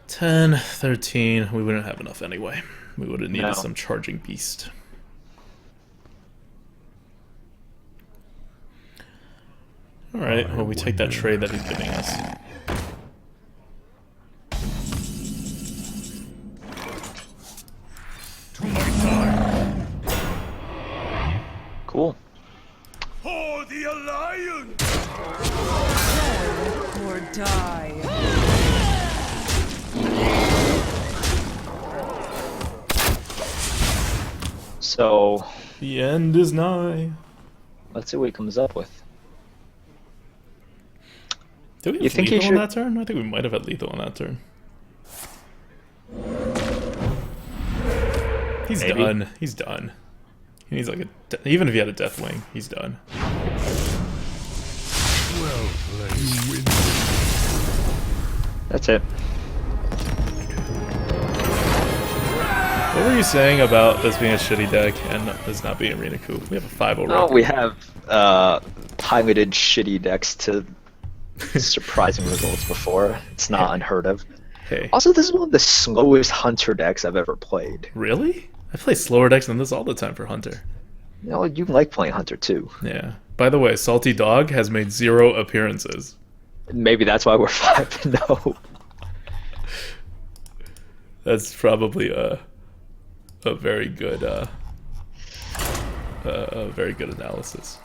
$10, $13. We wouldn't have enough anyway. We would have needed No. some charging beast. Alright, well we take that trade that he's giving us. Cool. For the Alliance! Or die. So The end is nigh. let's see what he comes up with. Do we have You think he lethal on should- that turn? I think we might have had lethal on that turn. He's Maybe. done. He's done. He needs like a... even if he had a death wing, he's done. Well played. You win. That's it. What were you saying about this being a shitty deck and this not being Arena Coup? We have a 5-0 Oh, record. we have piloted shitty decks to surprising results before. It's not unheard of. Hey, Also, this is one of the slowest Hunter decks I've ever played. really? I play slower decks than this all the time for Hunter. You know, you like playing Hunter too. Yeah. By the way, Salty Dog has made 0 appearances. Maybe that's why we're 5-0. That's probably a very good a very good analysis.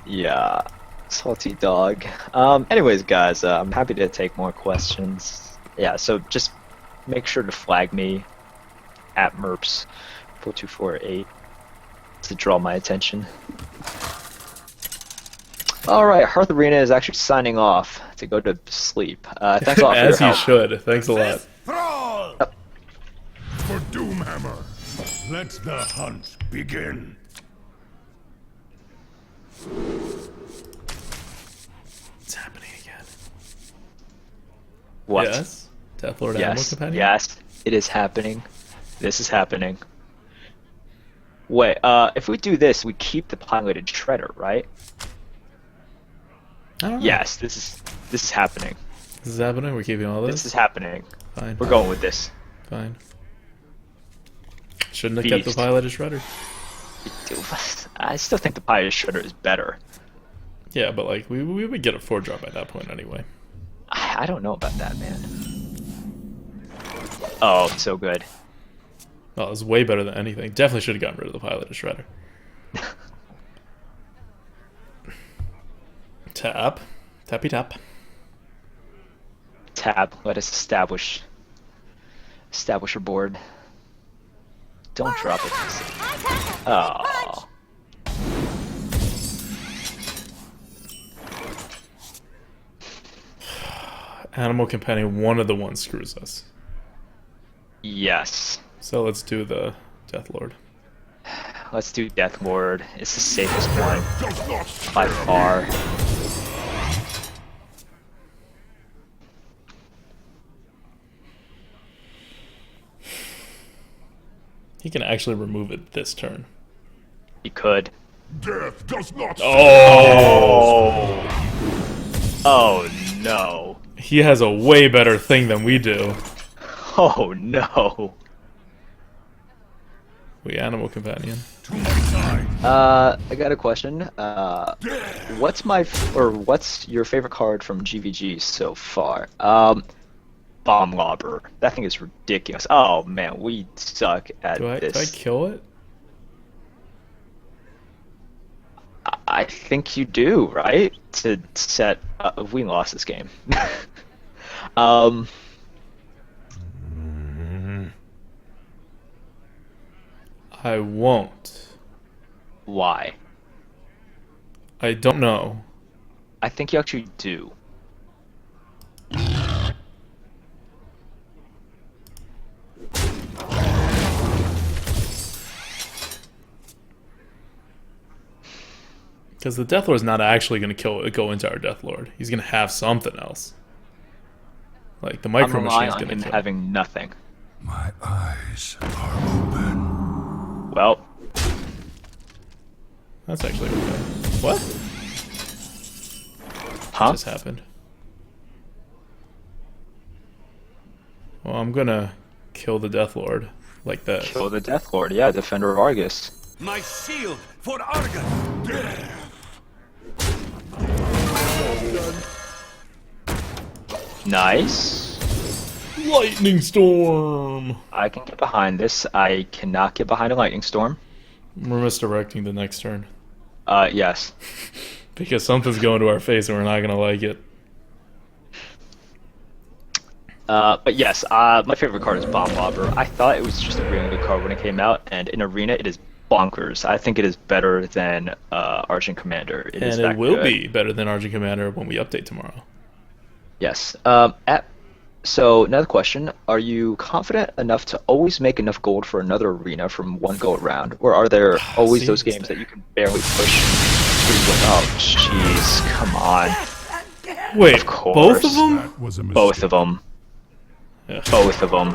Yeah, salty dog. Anyways, guys, I'm happy to take more questions. Yeah, so just make sure to flag me at Merps 4248 to draw my attention. All right, Hearth Arena is actually signing off to go to sleep. Thanks a lot for As your he help. should. Thanks a lot. Thrall! For Doomhammer, let the hunt begin. It's happening again. What? Yes. Death Lord Animal Yes, Companion. yes, it is happening. This is happening. Wait, if we do this, we keep the piloted shredder, right? I don't know. Yes, this is happening. This is happening. We're keeping all this. This is happening. Fine. We're going with this. Fine. Shouldn't have kept the Beast. piloted shredder. I still think the piloted shredder is better. Yeah, but like we would get a 4-drop at that point anyway. I don't know about that, man. Oh, so good. Oh, it was way better than anything. Definitely should have gotten rid of the piloted shredder. Tap. Tappy tap. Tab. Let us establish your board. Don't drop it. Oh. Animal Companion, one of the ones screws us. Yes. So let's do the Death Lord. Let's do Death Lord. It's the safest one Does not by far. He can actually remove it this turn. You could. death does not Oh. Oh no. He has a way better thing than we do. Oh no. We Animal Companion. to my side. I got a question. What's your favorite card from GVG so far? Bomb Lobber. That thing is ridiculous. Oh man, we suck at Do I this. kill it? I think you do, right? To set. We lost this game. I won't. Why? I don't know. I think you actually do. Because the Death Lord's not actually going to go into our Death Lord. He's going to have something else. Like the Micro I'm relying Machine's on going to him kill. having nothing. My eyes are open. Well, That's actually okay. What? huh? Just happened. Well, I'm going to kill the Death Lord like this. Kill the Death Lord. Yeah, Defender of Argus. My shield for Argus. Nice. Lightning Storm! I can get behind this. I cannot get behind a lightning storm. We're misdirecting the next turn. Yes. Because something's going to our face and we're not going to like it. But yes, my favorite card is Bomb Lobber. I thought it was just a really good card when it came out, and in Arena it is bonkers. I think it is better than Argent Commander. It is And it that will good. be better than Argent Commander when we update tomorrow. Yes. So another question: are you confident enough to always make enough gold for another arena from one go around, or are there always See, those it's games that you can barely push? Oh, jeez, come on. Wait, Of course. both of them? That was a mistake. Both of them. Yeah. Both of them.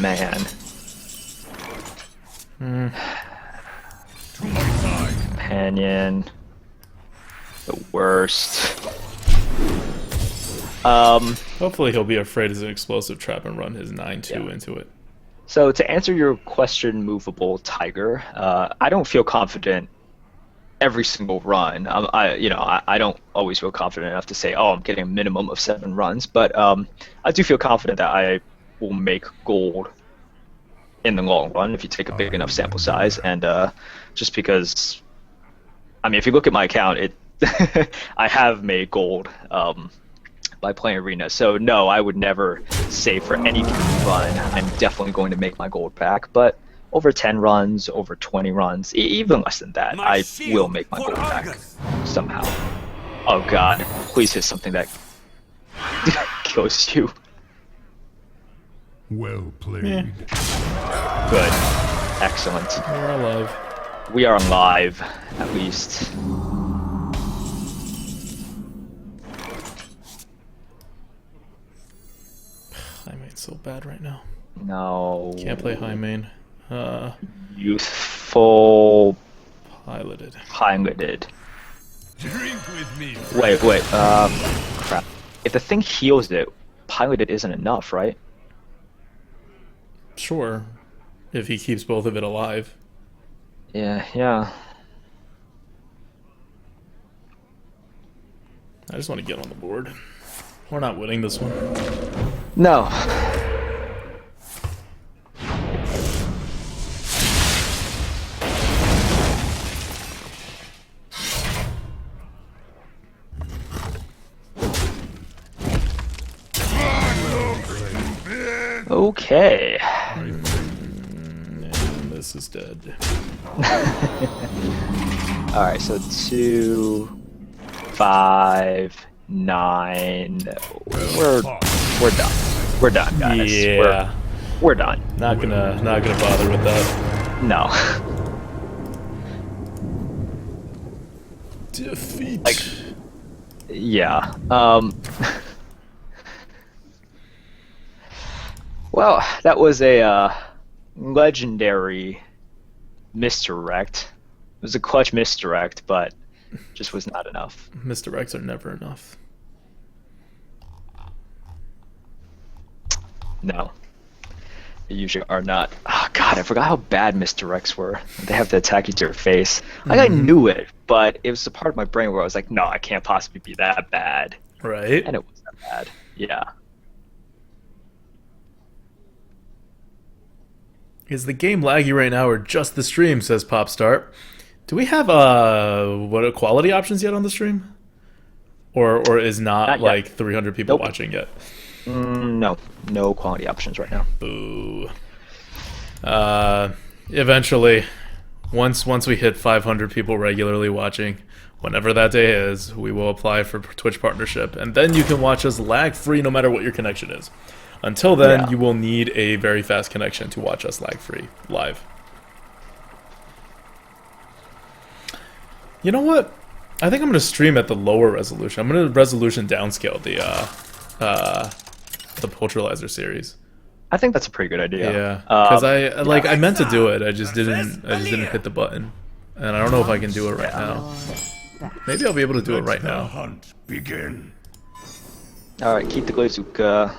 Man. To my side. Companion. The worst. Hopefully he'll be afraid as an explosive trap and run his 9-2 Yeah. into it. So to answer your question, movable Tiger, I don't feel confident every single run. I don't always feel confident enough to say, oh, I'm getting a minimum of 7 runs, but I do feel confident that I will make gold in the long run if you take a big enough sample size. And just because, I mean, if you look at my account, I have made gold by playing Arena. So no, I would never say for any run I'm definitely going to make my gold back. But over 10 runs, over 20 runs, even less than that, My I shield will make my for gold back Argus. somehow. Oh god, please hit something that kills you. Well played. Yeah. Good. Excellent. We're alive. We are alive, at least. High main's so bad right now. No. Can't play high main. Youthful Piloted. piloted. Drink with me. Wait, crap. If the thing heals it, piloted isn't enough, right? Sure. If he keeps both of it alive. Yeah. I just want to get on the board. We're not winning this one. No. Okay. And this is dead. Alright, so 2, 5, 9. We're done. We're done, guys. Yeah. We're done. Not gonna bother with that. No. Defeat. Like, yeah. Well, that was a legendary misdirect. It was a clutch misdirect, but just was not enough. Misdirects are never enough. No. They usually are not. Oh god, I forgot how bad misdirects were. They have to attack you to your face. Like I knew it, but it was a part of my brain where I was like, no, I can't possibly be that bad. Right? And it was that bad. Yeah. Is the game laggy right now or just the stream, says Popstart. Do we have what quality options yet on the stream? Or is not yet. like 300 people Nope. watching yet? No. No quality options right now. Boo. Eventually, once we hit 500 people regularly watching, whenever that day is, we will apply for Twitch partnership, and then you can watch us lag-free no matter what your connection is. Until then, Yeah. you will need a very fast connection to watch us lag-free live. You know what? I think I'm going to stream at the lower resolution. I'm going to resolution downscale the Poultryizer series. I think that's a pretty good idea. Yeah, because I meant to do it. I just didn't hit the button, and I don't know if I can do it right now. Maybe I'll be able to do it right The now. hunt begin. All right, keep the Glazuka.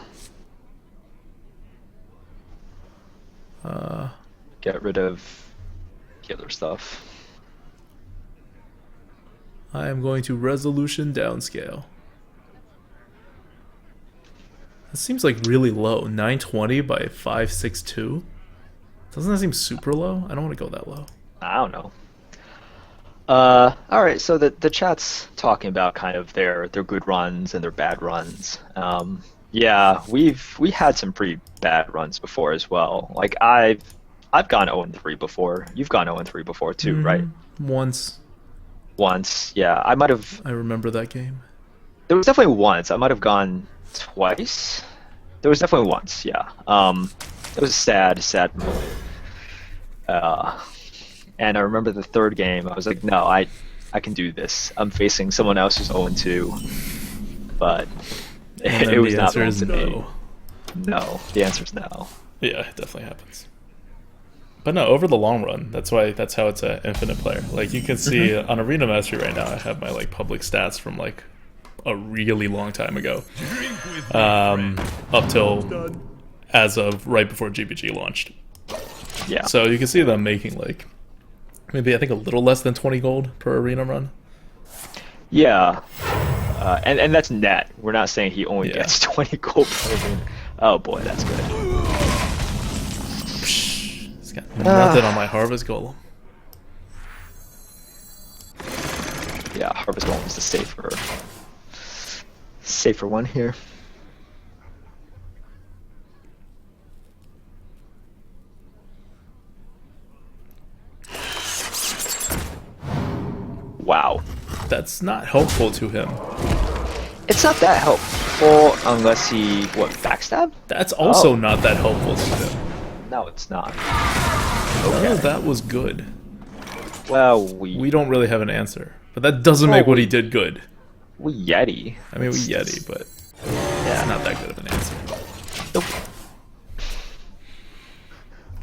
Get rid of the other stuff. I am going to resolution downscale. That seems like really low. 920 by 562. Doesn't that seem super low? I don't want to go that low. I don't know. All right, so the chat's talking about kind of their good runs and their bad runs. Yeah, we had some pretty bad runs before as well. Like I've gone 0-3 before. You've gone 0-3 before too, right? Once. Once, yeah. I might have. I remember that game. There was definitely once. I might have gone twice. There was definitely once, yeah. It was a sad moment. And I remember the third game. I was like, no, I can do this. I'm facing someone else who's 0-2, but it was not meant to be. No, the answer is no. Yeah, it definitely happens. But no, over the long run, that's how it's an infinite player. Like you can see on Arena Mastery right now, I have my like public stats from like a really long time ago, up till as of right before GBG launched. Yeah. So you can see them making like maybe I think a little less than 20 gold per arena run. Yeah. And that's net. We're not saying he only Yeah. gets 20 gold per arena. Oh boy, that's good. He's got nothing on my Harvest Golem. Yeah, Harvest Golem is the safer one here. Wow. That's not helpful to him. It's not that helpful unless he, backstab? That's also Oh. not that helpful to him. No, it's not. None of that was good. Well, We don't really have an answer. But that doesn't make what he did good. we Yeti. I mean, we Yeti, but it's not that good of an answer. Nope.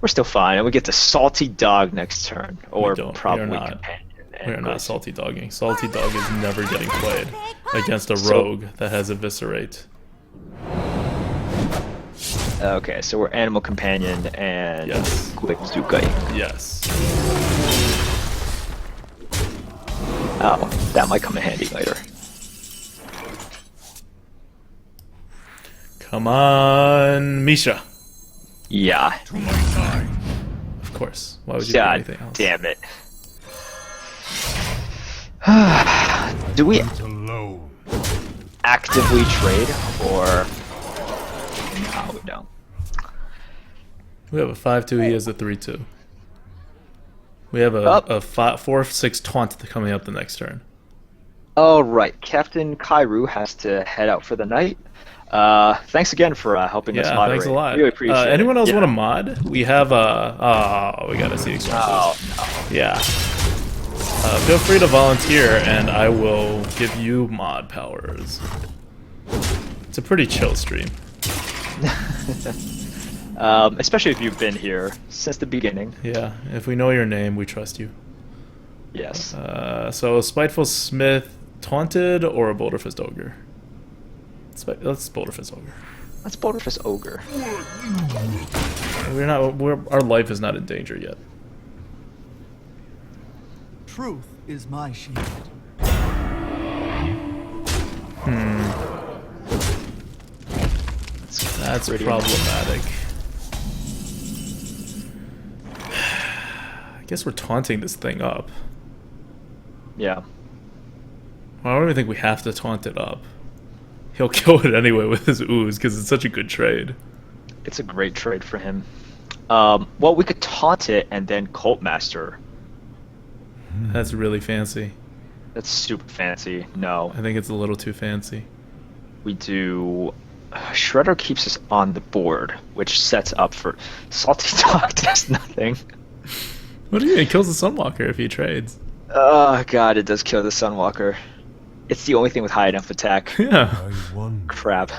We're still fine, and we get the Salty Dog next turn, or don't. We are probably not. Companion. We are not Salty Dogging. Salty Dog is never getting played against a rogue that has Eviscerate. Okay, so we're Animal Companion and Yes. Glazuka. Yes. Oh, that might come in handy later. Come on, Misha. Yeah. To my side. Of course. Why would you do God anything else? damn it. Do we Hunt alone. actively trade, or no, we don't? We have a 5-2. He has a 3-2. We have a, Up. a 4-6 taunt coming up the next turn. All right, Captain Kairu has to head out for the night. Thanks again for helping us Yeah, moderate. thanks a lot. Really appreciate it. Anyone else Yeah. want to mod? We have a. We gotta see expenses. Oh, no. Yeah. Feel free to volunteer, and I will give you mod powers. It's a pretty chill stream. Especially if you've been here since the beginning. Yeah, if we know your name, we trust you. Yes. So, Spiteful Smith, Taunted, or a Boulder Fist Ogre? Let's Boulder Fist Ogre. Let's Bolterfist Ogre. Our life is not in danger yet. Truth is my shield. That's pretty problematic. I guess we're taunting this thing up. Yeah. I don't even think we have to taunt it up. He'll kill it anyway with his ooze because it's such a good trade. It's a great trade for him. Well, we could taunt it and then Cult Master. That's really fancy. That's super fancy. No. I think it's a little too fancy. We do... Shredder keeps us on the board, which sets up for... Salty Dog does nothing. What do you mean? It kills the Sunwalker if he trades. Oh god, it does kill the Sunwalker. It's the only thing with high enough attack. Yeah. Crap.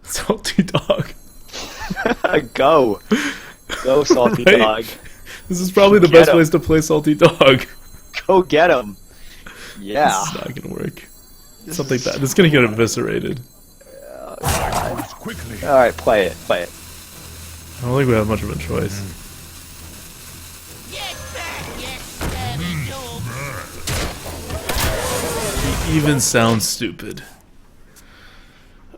Salty Dog. Go. Go, Salty Right? Dog. This is probably the Get best him. place to play Salty Dog. Go get him. Yeah. This is not gonna work. Something bad. This is gonna get eviscerated. Quickly. Alright, play it. Play it. I don't think we have much of a choice. Get back, you savage old... He even sounds stupid.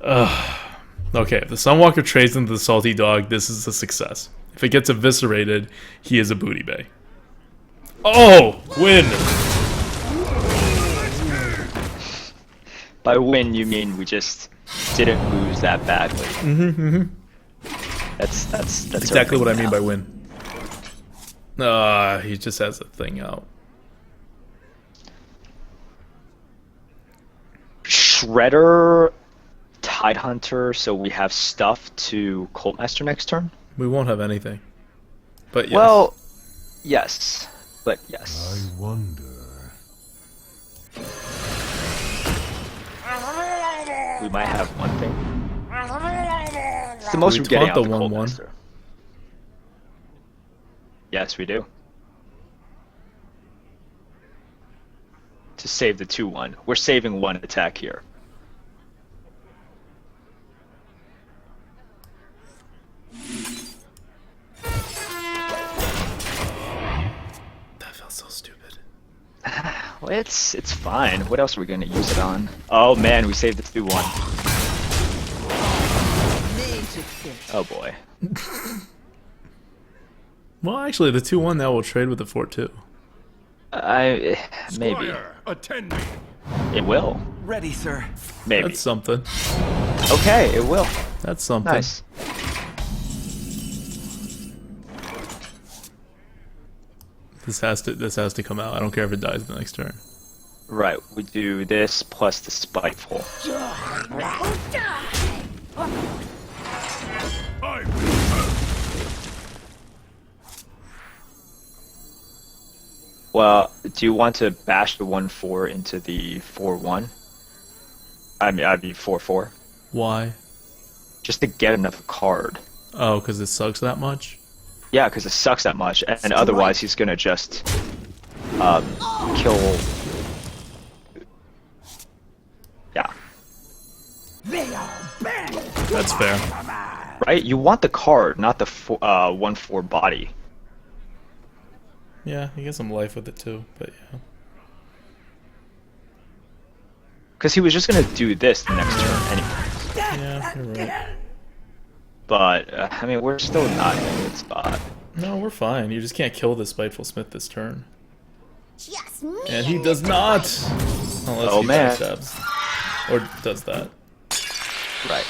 Okay, if the Sunwalker trades into the Salty Dog, this is a success. If it gets eviscerated, he is a booty bay. Oh! Win! By win, you mean we just didn't lose that badly. That's Exactly what I mean now. by win. He just has a thing out. Shredder, Tidehunter, so we have stuff to Cult Master next turn? We won't have anything. But yes. Well, yes. But yes. I wonder. We might have one thing. It's the most we we're getting taunt out the of the Cult 1/1? Master. Yes, we do. To save the 2/1. We're saving one attack here. That felt so stupid. Well, it's fine. What else are we gonna use it on? Oh man, we saved the 2/1. Oh boy. Well, actually, the 2/1 now will trade with the 4/2. Maybe Squire, attend me. it will. Ready, sir. Maybe. That's something. Okay, it will. That's something. Nice. This has to come out. I don't care if it dies the next turn. Right, we do this plus the spiteful. Well, do you want to bash the 1/4 into the 4/1? I mean, I'd be 4/4. Why? Just to get another card. Oh, because it sucks that much? Yeah, because it sucks that much, and otherwise he's gonna just kill. Yeah, That's fair. right. You want the card, not the 1/4 body. Yeah, you get some life with it too, but yeah. Because he was just gonna do this the next turn anyway. Yeah, you're right. But I mean, we're still not in a good spot. No, we're fine. You just can't kill this Spiteful Smith this turn. Just me. And he does not! Unless Oh, he man. backstabs. Or does that. Right.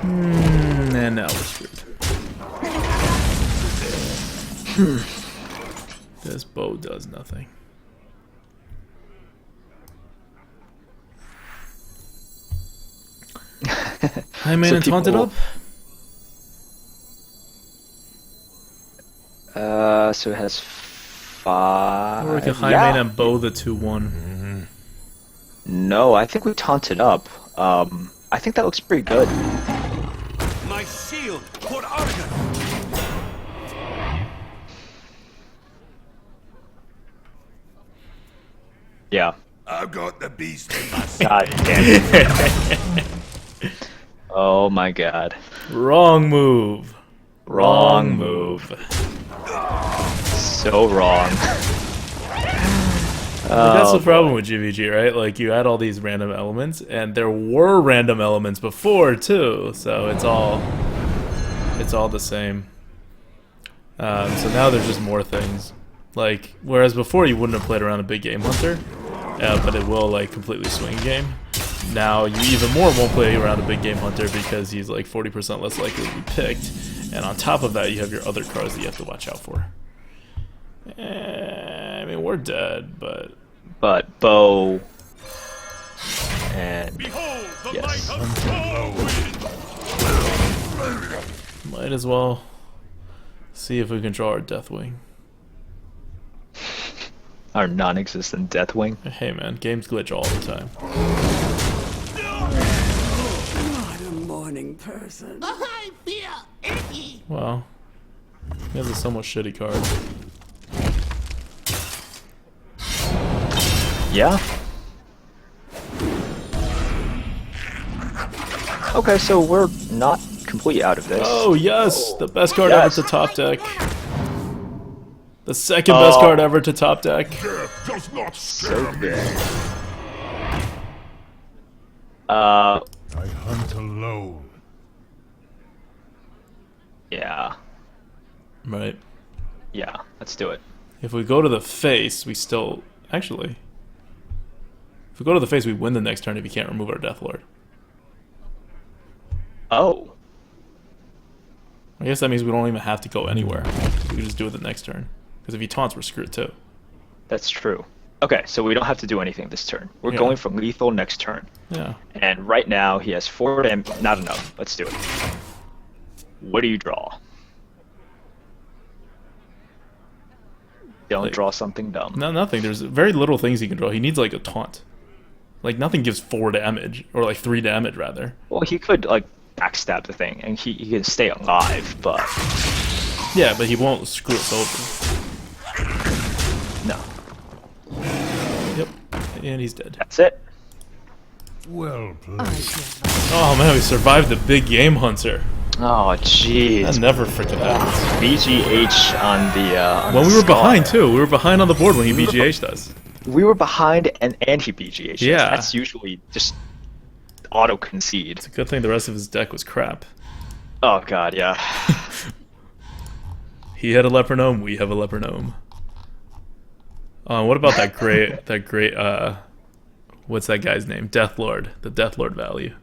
And now we're screwed. This bow does nothing. Hi man, and taunt it up? So it has 5. Or like a high yeah. man and bow the 2/1. No, I think we taunted up. I think that looks pretty good. My shield for Argon. Yeah. I've got the beast in my God damn it. Oh my god. Wrong move. Wrong move. So wrong. That's the problem with GVG, right? Like, you add all these random elements, and there were random elements before too, so it's all the same. So now there's just more things. Like, whereas before you wouldn't have played around a big game hunter, but it will like completely swing a game. Now you even more won't play around a big game hunter because he's like 40% less likely to be picked, and on top of that you have your other cards that you have to watch out for. I mean, we're dead, but Bo and Behold the yes. might of Stormwind! might as well see if we can draw our Deathwing. Our non-existent Deathwing. Hey man, games glitch all the time. Not a morning person. I feel icky. Wow. He has a somewhat shitty card. Yeah. Okay, so we're not completely out of this. Oh yes! The best card Yes. ever to top deck. The second best card ever to top deck. Death does not So scare me. good. I hunt alone. Yeah. Right. Yeah, let's do it. If we go to the face, we still... Actually... If we go to the face, we win the next turn if you can't remove our Death Lord. Oh. I guess that means we don't even have to go anywhere. We can just do it the next turn. Because if he taunts, we're screwed too. That's true. Okay, so we don't have to do anything this turn. We're Yeah. going for lethal next turn. Yeah. And right now he has 4 damage. Not enough. Let's do it. What do you draw? Don't Like- draw something dumb. No, nothing. There's very little things he can draw. He needs like a taunt. Like nothing gives 4 damage. Or like 3 damage rather. Well, he could like backstab the thing, and he can stay alive, but Yeah, but he won't screw us over. no. Yep. And he's dead. That's it. Well played. Oh man, we survived the big game hunter. Oh, jeez. That never freaking happens. BGH on the. On When the we were scar. behind too. We were behind on the board when he BGH'd us. We were behind and he BGH. Yeah. That's usually just auto concede. It's a good thing the rest of his deck was crap. Oh god, yeah. He had a leper gnome, we have a leper gnome. What about that great what's that guy's name? Deathlord. The Deathlord value.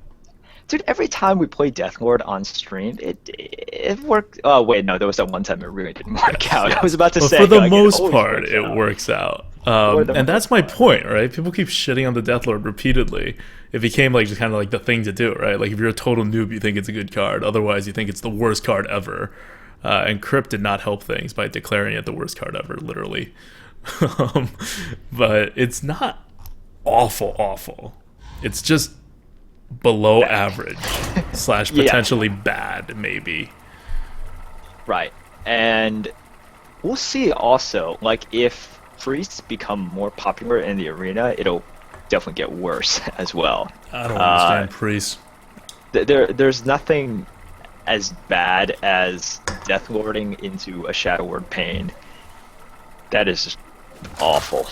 Dude, every time we play Deathlord on stream, it worked. Oh wait, no, there was that one time it really didn't work out. I was about to But say. for the like, most always part, works it out. works out. For the And most that's my point, right? People keep shitting on the Deathlord repeatedly. It became like just kind of like the thing to do, right? Like if you're a total noob, you think it's a good card. Otherwise, you think it's the worst card ever. And Crypt did not help things by declaring it the worst card ever, literally. But it's not awful. It's just below average / potentially bad, maybe. Right, and we'll see also. Like if priests become more popular in the arena, it'll definitely get worse as well. I don't understand priests. There's nothing as bad as Deathlording into a Shadow Word Pain. That is just awful.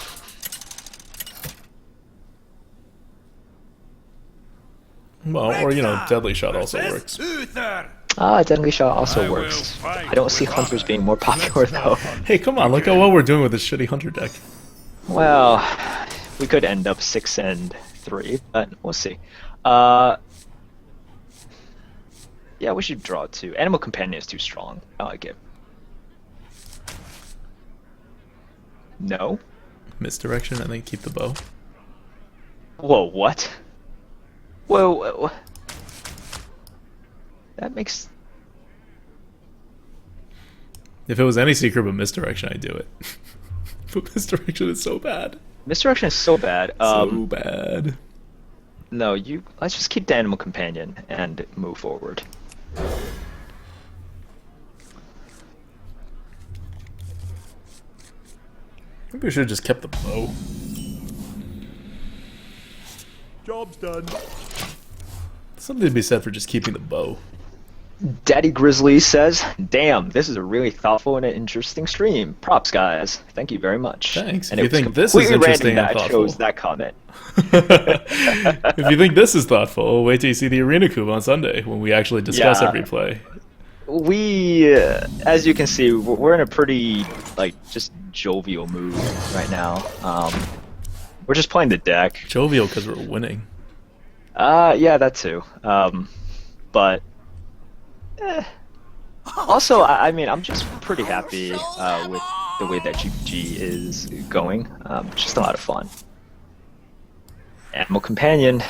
Well, or Deadly Shot also works. Uther! Deadly Shot also I will works. fight I don't see with hunters honor. being more popular though. Hey, come on, look how well we're doing with this shitty hunter deck. Well, we could end up 6-3, but we'll see. Yeah, we should draw 2. Animal Companion is too strong. I like it. No? Misdirection and then keep the bow. Whoa, what? Whoa. That makes... If it was any secret but misdirection, I'd do it. But misdirection is so bad. Misdirection is so bad. So bad. No, let's just keep the Animal Companion and move forward. Maybe we should have just kept the bow. Job's done. Something to be said for just keeping the bow. Daddy Grizzly says, "Damn, this is a really thoughtful and interesting stream. Props, guys. Thank you very much." Thanks. And If it you was think this is completely interesting random and that I thoughtful. chose that comment. If you think this is thoughtful, wait till you see the Arena Cube on Sunday when we actually discuss Yeah. every play. We, as you can see, we're in a pretty just jovial mood right now. We're just playing the deck. Jovial because we're winning. Yeah, that too. But also, I mean, I'm just pretty happy with the way that GPG is going. It's just a lot of fun. Animal Companion.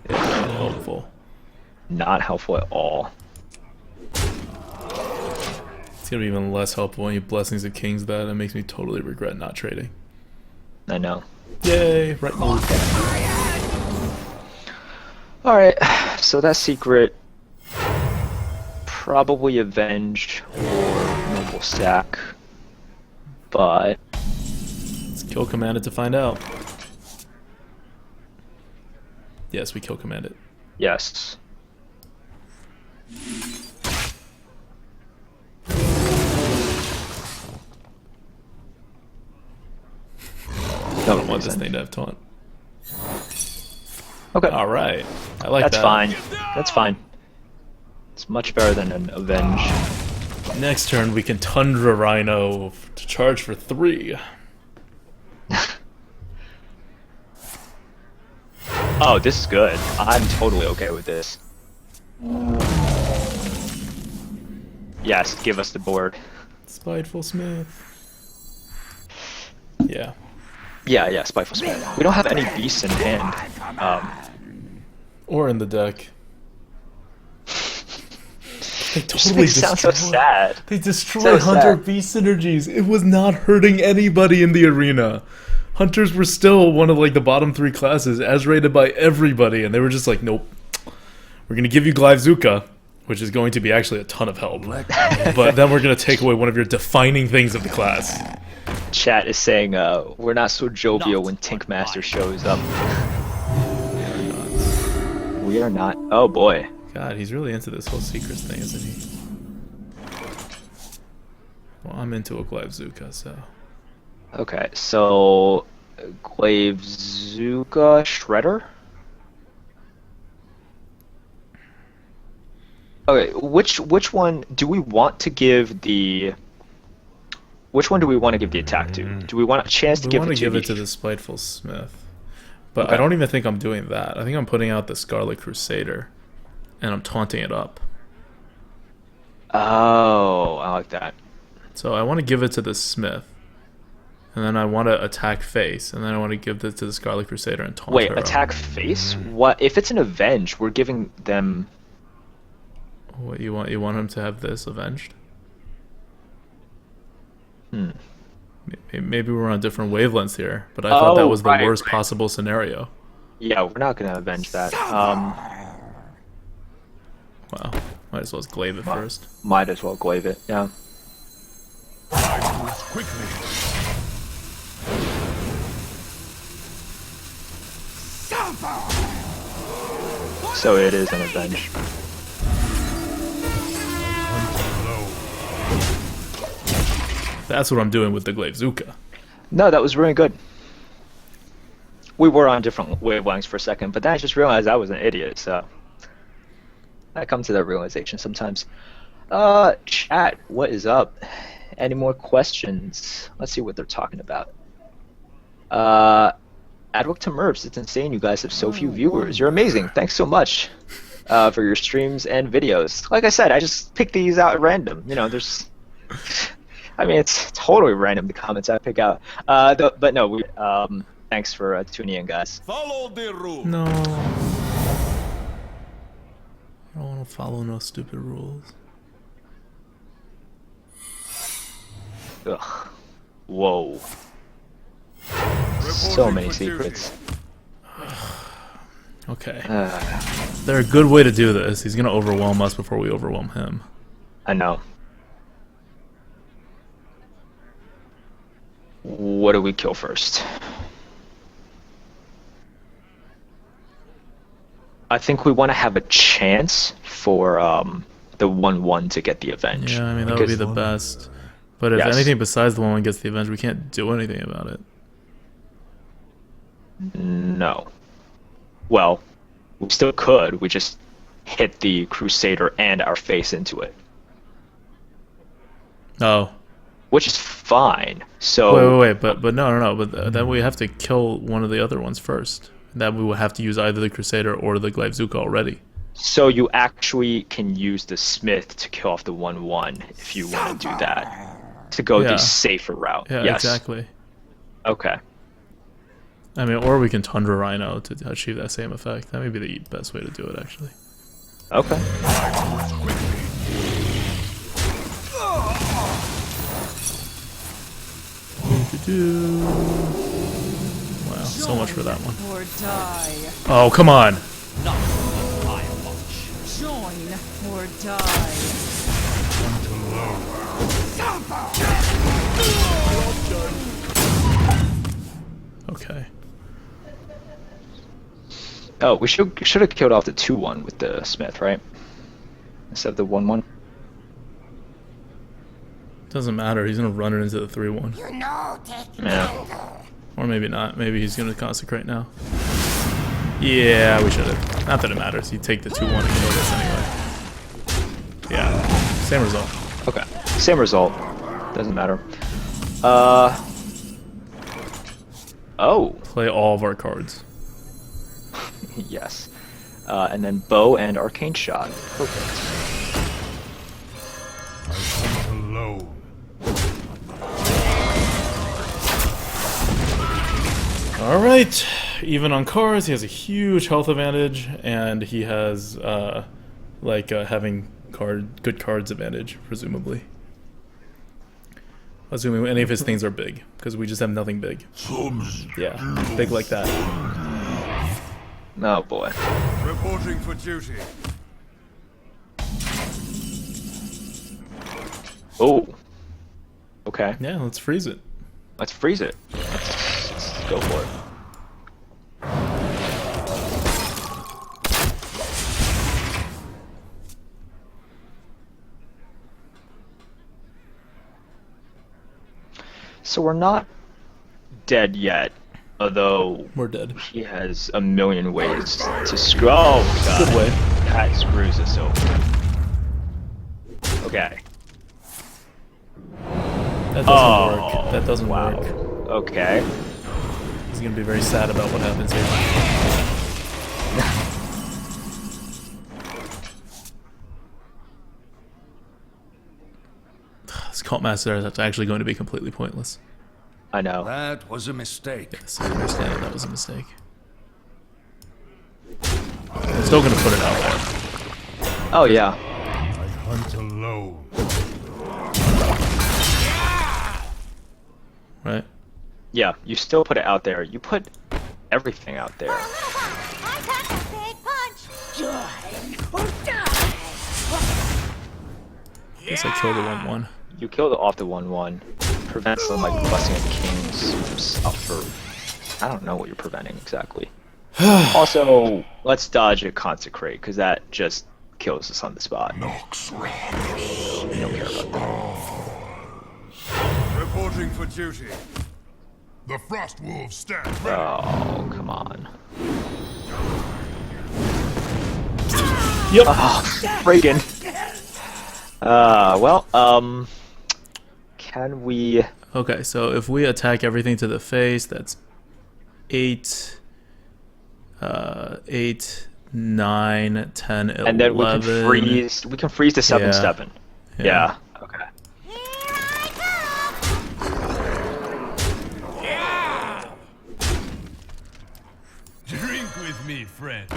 Helpful. Not helpful at all. It's gonna be even less helpful when you Blessings of Kings that. It makes me totally regret not trading. I know. Yay! Right move. Alright, so that secret probably Avenge or Noble Sack, but Let's kill command it to find out. Yes, we kill command it. yes. I don't want this thing to have taunt. Okay. Alright. I like That's that. fine. That's fine. It's much better than an Avenge. Next turn we can Tundra Rhino to charge for 3. Oh, this is good. I'm totally okay with this. Yes, give us the board. Spiteful Smith. Yeah. Yeah, Spiteful Smith. We don't have any beasts in hand. Or in the deck. They Just totally makes it sound so destroy- sad. They destroyed So Hunter sad. Beast synergies. It was not hurting anybody in the arena. Hunters were still one of the bottom 3 classes as rated by everybody, and they were just like, nope. We're gonna give you Glyvzuka, which is going to be actually a ton of help. But then we're gonna take away one of your defining things of the class. Chat is saying, we're not so jovial when Tinkmaster shows up. We are not. Oh boy. God, he's really into this whole secrets thing, isn't he? Well, I'm into a Glyvzuka, so... Okay, so Glyvzuka Shredder? Okay, which one do we want to give the... Which one do we want to give the attack to? Do we want a chance to We give want it to to give the... it to the Spiteful Smith. But Okay. I don't even think I'm doing that. I think I'm putting out the Scarlet Crusader. And I'm taunting it up. Oh, I like that. So I want to give it to the Smith. And then I want to attack face. And then I want to give it to the Scarlet Crusader and taunt Wait, her up. attack face? What if it's an avenge? We're giving them... What, you want him to have this avenged? Maybe we're on different wavelengths here, but I thought that was the right, worst right. possible scenario. Yeah, we're not gonna avenge that. Wow. Might as well just glaive it first. Might as well glaive it, yeah. Quickly. So it is an avenge. That's what I'm doing with the Glyvzuka. No, that was really good. We were on different wavelengths for a second, but then I just realized I was an idiot, so... I come to that realization sometimes. Chat, what is up? Any more questions? Let's see what they're talking about. ADWCTA Merps, it's insane you guys have so few viewers. You're amazing. Thanks so much for your streams and videos. Like I said, I just pick these out at random. You know, there's... I mean, it's totally random, the comments I pick out. But no, thanks for tuning in, guys. Follow the rule. No. I don't want to follow no stupid rules. Ugh. Whoa. So many secrets. Okay. Is there a good way to do this? He's going to overwhelm us before we overwhelm him. I know. What do we kill first? I think we want to have a chance for the 1/1 to get the Avenge. Yeah, I mean, that would be the best. But if Yes. anything besides the 1/1 gets the Avenge, we can't do anything about it. No. Well, we still could. We just hit the Crusader and our face into it, Oh. which is fine. So Wait. But no. But then we have to kill one of the other ones first. That we will have to use either the Crusader or the Gleivzuka already. So you actually can use the Smith to kill off the 1/1 if you want to do that. To go Yeah. the safer route. Yeah, Yes. exactly. Okay. I mean, or we can Tundra Rhino to achieve that same effect. That may be the best way to do it, actually. Okay. Wow, so much for that one. Or die. Oh, come on. Join or die. Okay. Oh, we should have killed off the 2/1 with the Smith, right? Instead of the 1/1. Doesn't matter. He's gonna run it into the 3/1, You know, take Yeah. or maybe not. Maybe he's gonna consecrate now. Yeah, we should have. Not that it matters. You take the 2/1 and kill this anyway. Yeah, same result. Okay. Same result. Doesn't matter. Oh. Play all of our cards. Yes. And then bow and arcane shot. Perfect. Alone. All right, even on cards, he has a huge health advantage, and he has having good cards advantage, presumably. Assuming any of his things are big, because we just have nothing big. Yeah, big like that. Oh boy. Reporting for duty. Oh. Okay. Yeah, let's freeze it. Let's freeze it. Let's go for it. So we're not dead yet, although We're dead. he has a million ways to screw. Oh my god. Good way. That screws us over. Okay. That doesn't work. That doesn't Wow. work. Okay. He's gonna be very sad about what happens here. This Cult Master is actually going to be completely pointless. I know. That was a mistake. Yes, I understand that was a mistake. I'm still gonna put it out there. Oh yeah. I hunt alone. Right? Yeah, you still put it out there. You put everything out there. I got a big punch. Join or die. Guess I killed the 1/1. You killed off the 1/1. Prevents them like busting at kings from stuff for I don't know what you're preventing exactly. Also, let's dodge a consecrate, because that just kills us on the spot. We don't care about that. Reporting for duty. The Frost Wolves stand ready. Oh, come on. Yep. Oh, friggin'. Can we... Okay, so if we attack everything to the face, that's 8, 9, 10, 11. And then we can freeze the 7/7. Yeah. Okay. Drink with me, friend.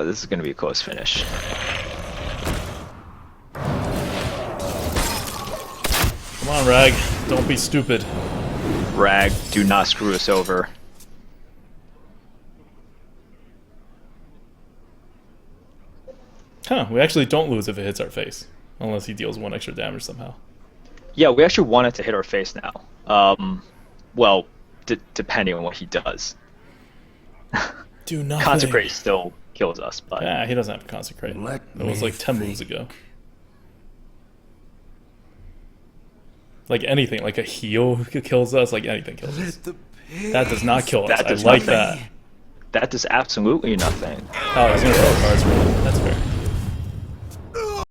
This is gonna be a close finish. Come on, Rag. Don't be stupid. Rag, do not screw us over. Huh, we actually don't lose if it hits our face. Unless he deals 1 extra damage somehow. Yeah, we actually want it to hit our face now. Well, depending on what he does. Do nothing. Consecrate still kills us, but Yeah, he doesn't have consecrate. Let It was me like 10 moves ago. Like anything, like a heal kills us, like anything kills us. Let the pig That does not kill us. That I does like nothing. that. that does absolutely nothing. Oh, he's gonna throw cards for it. That's fair.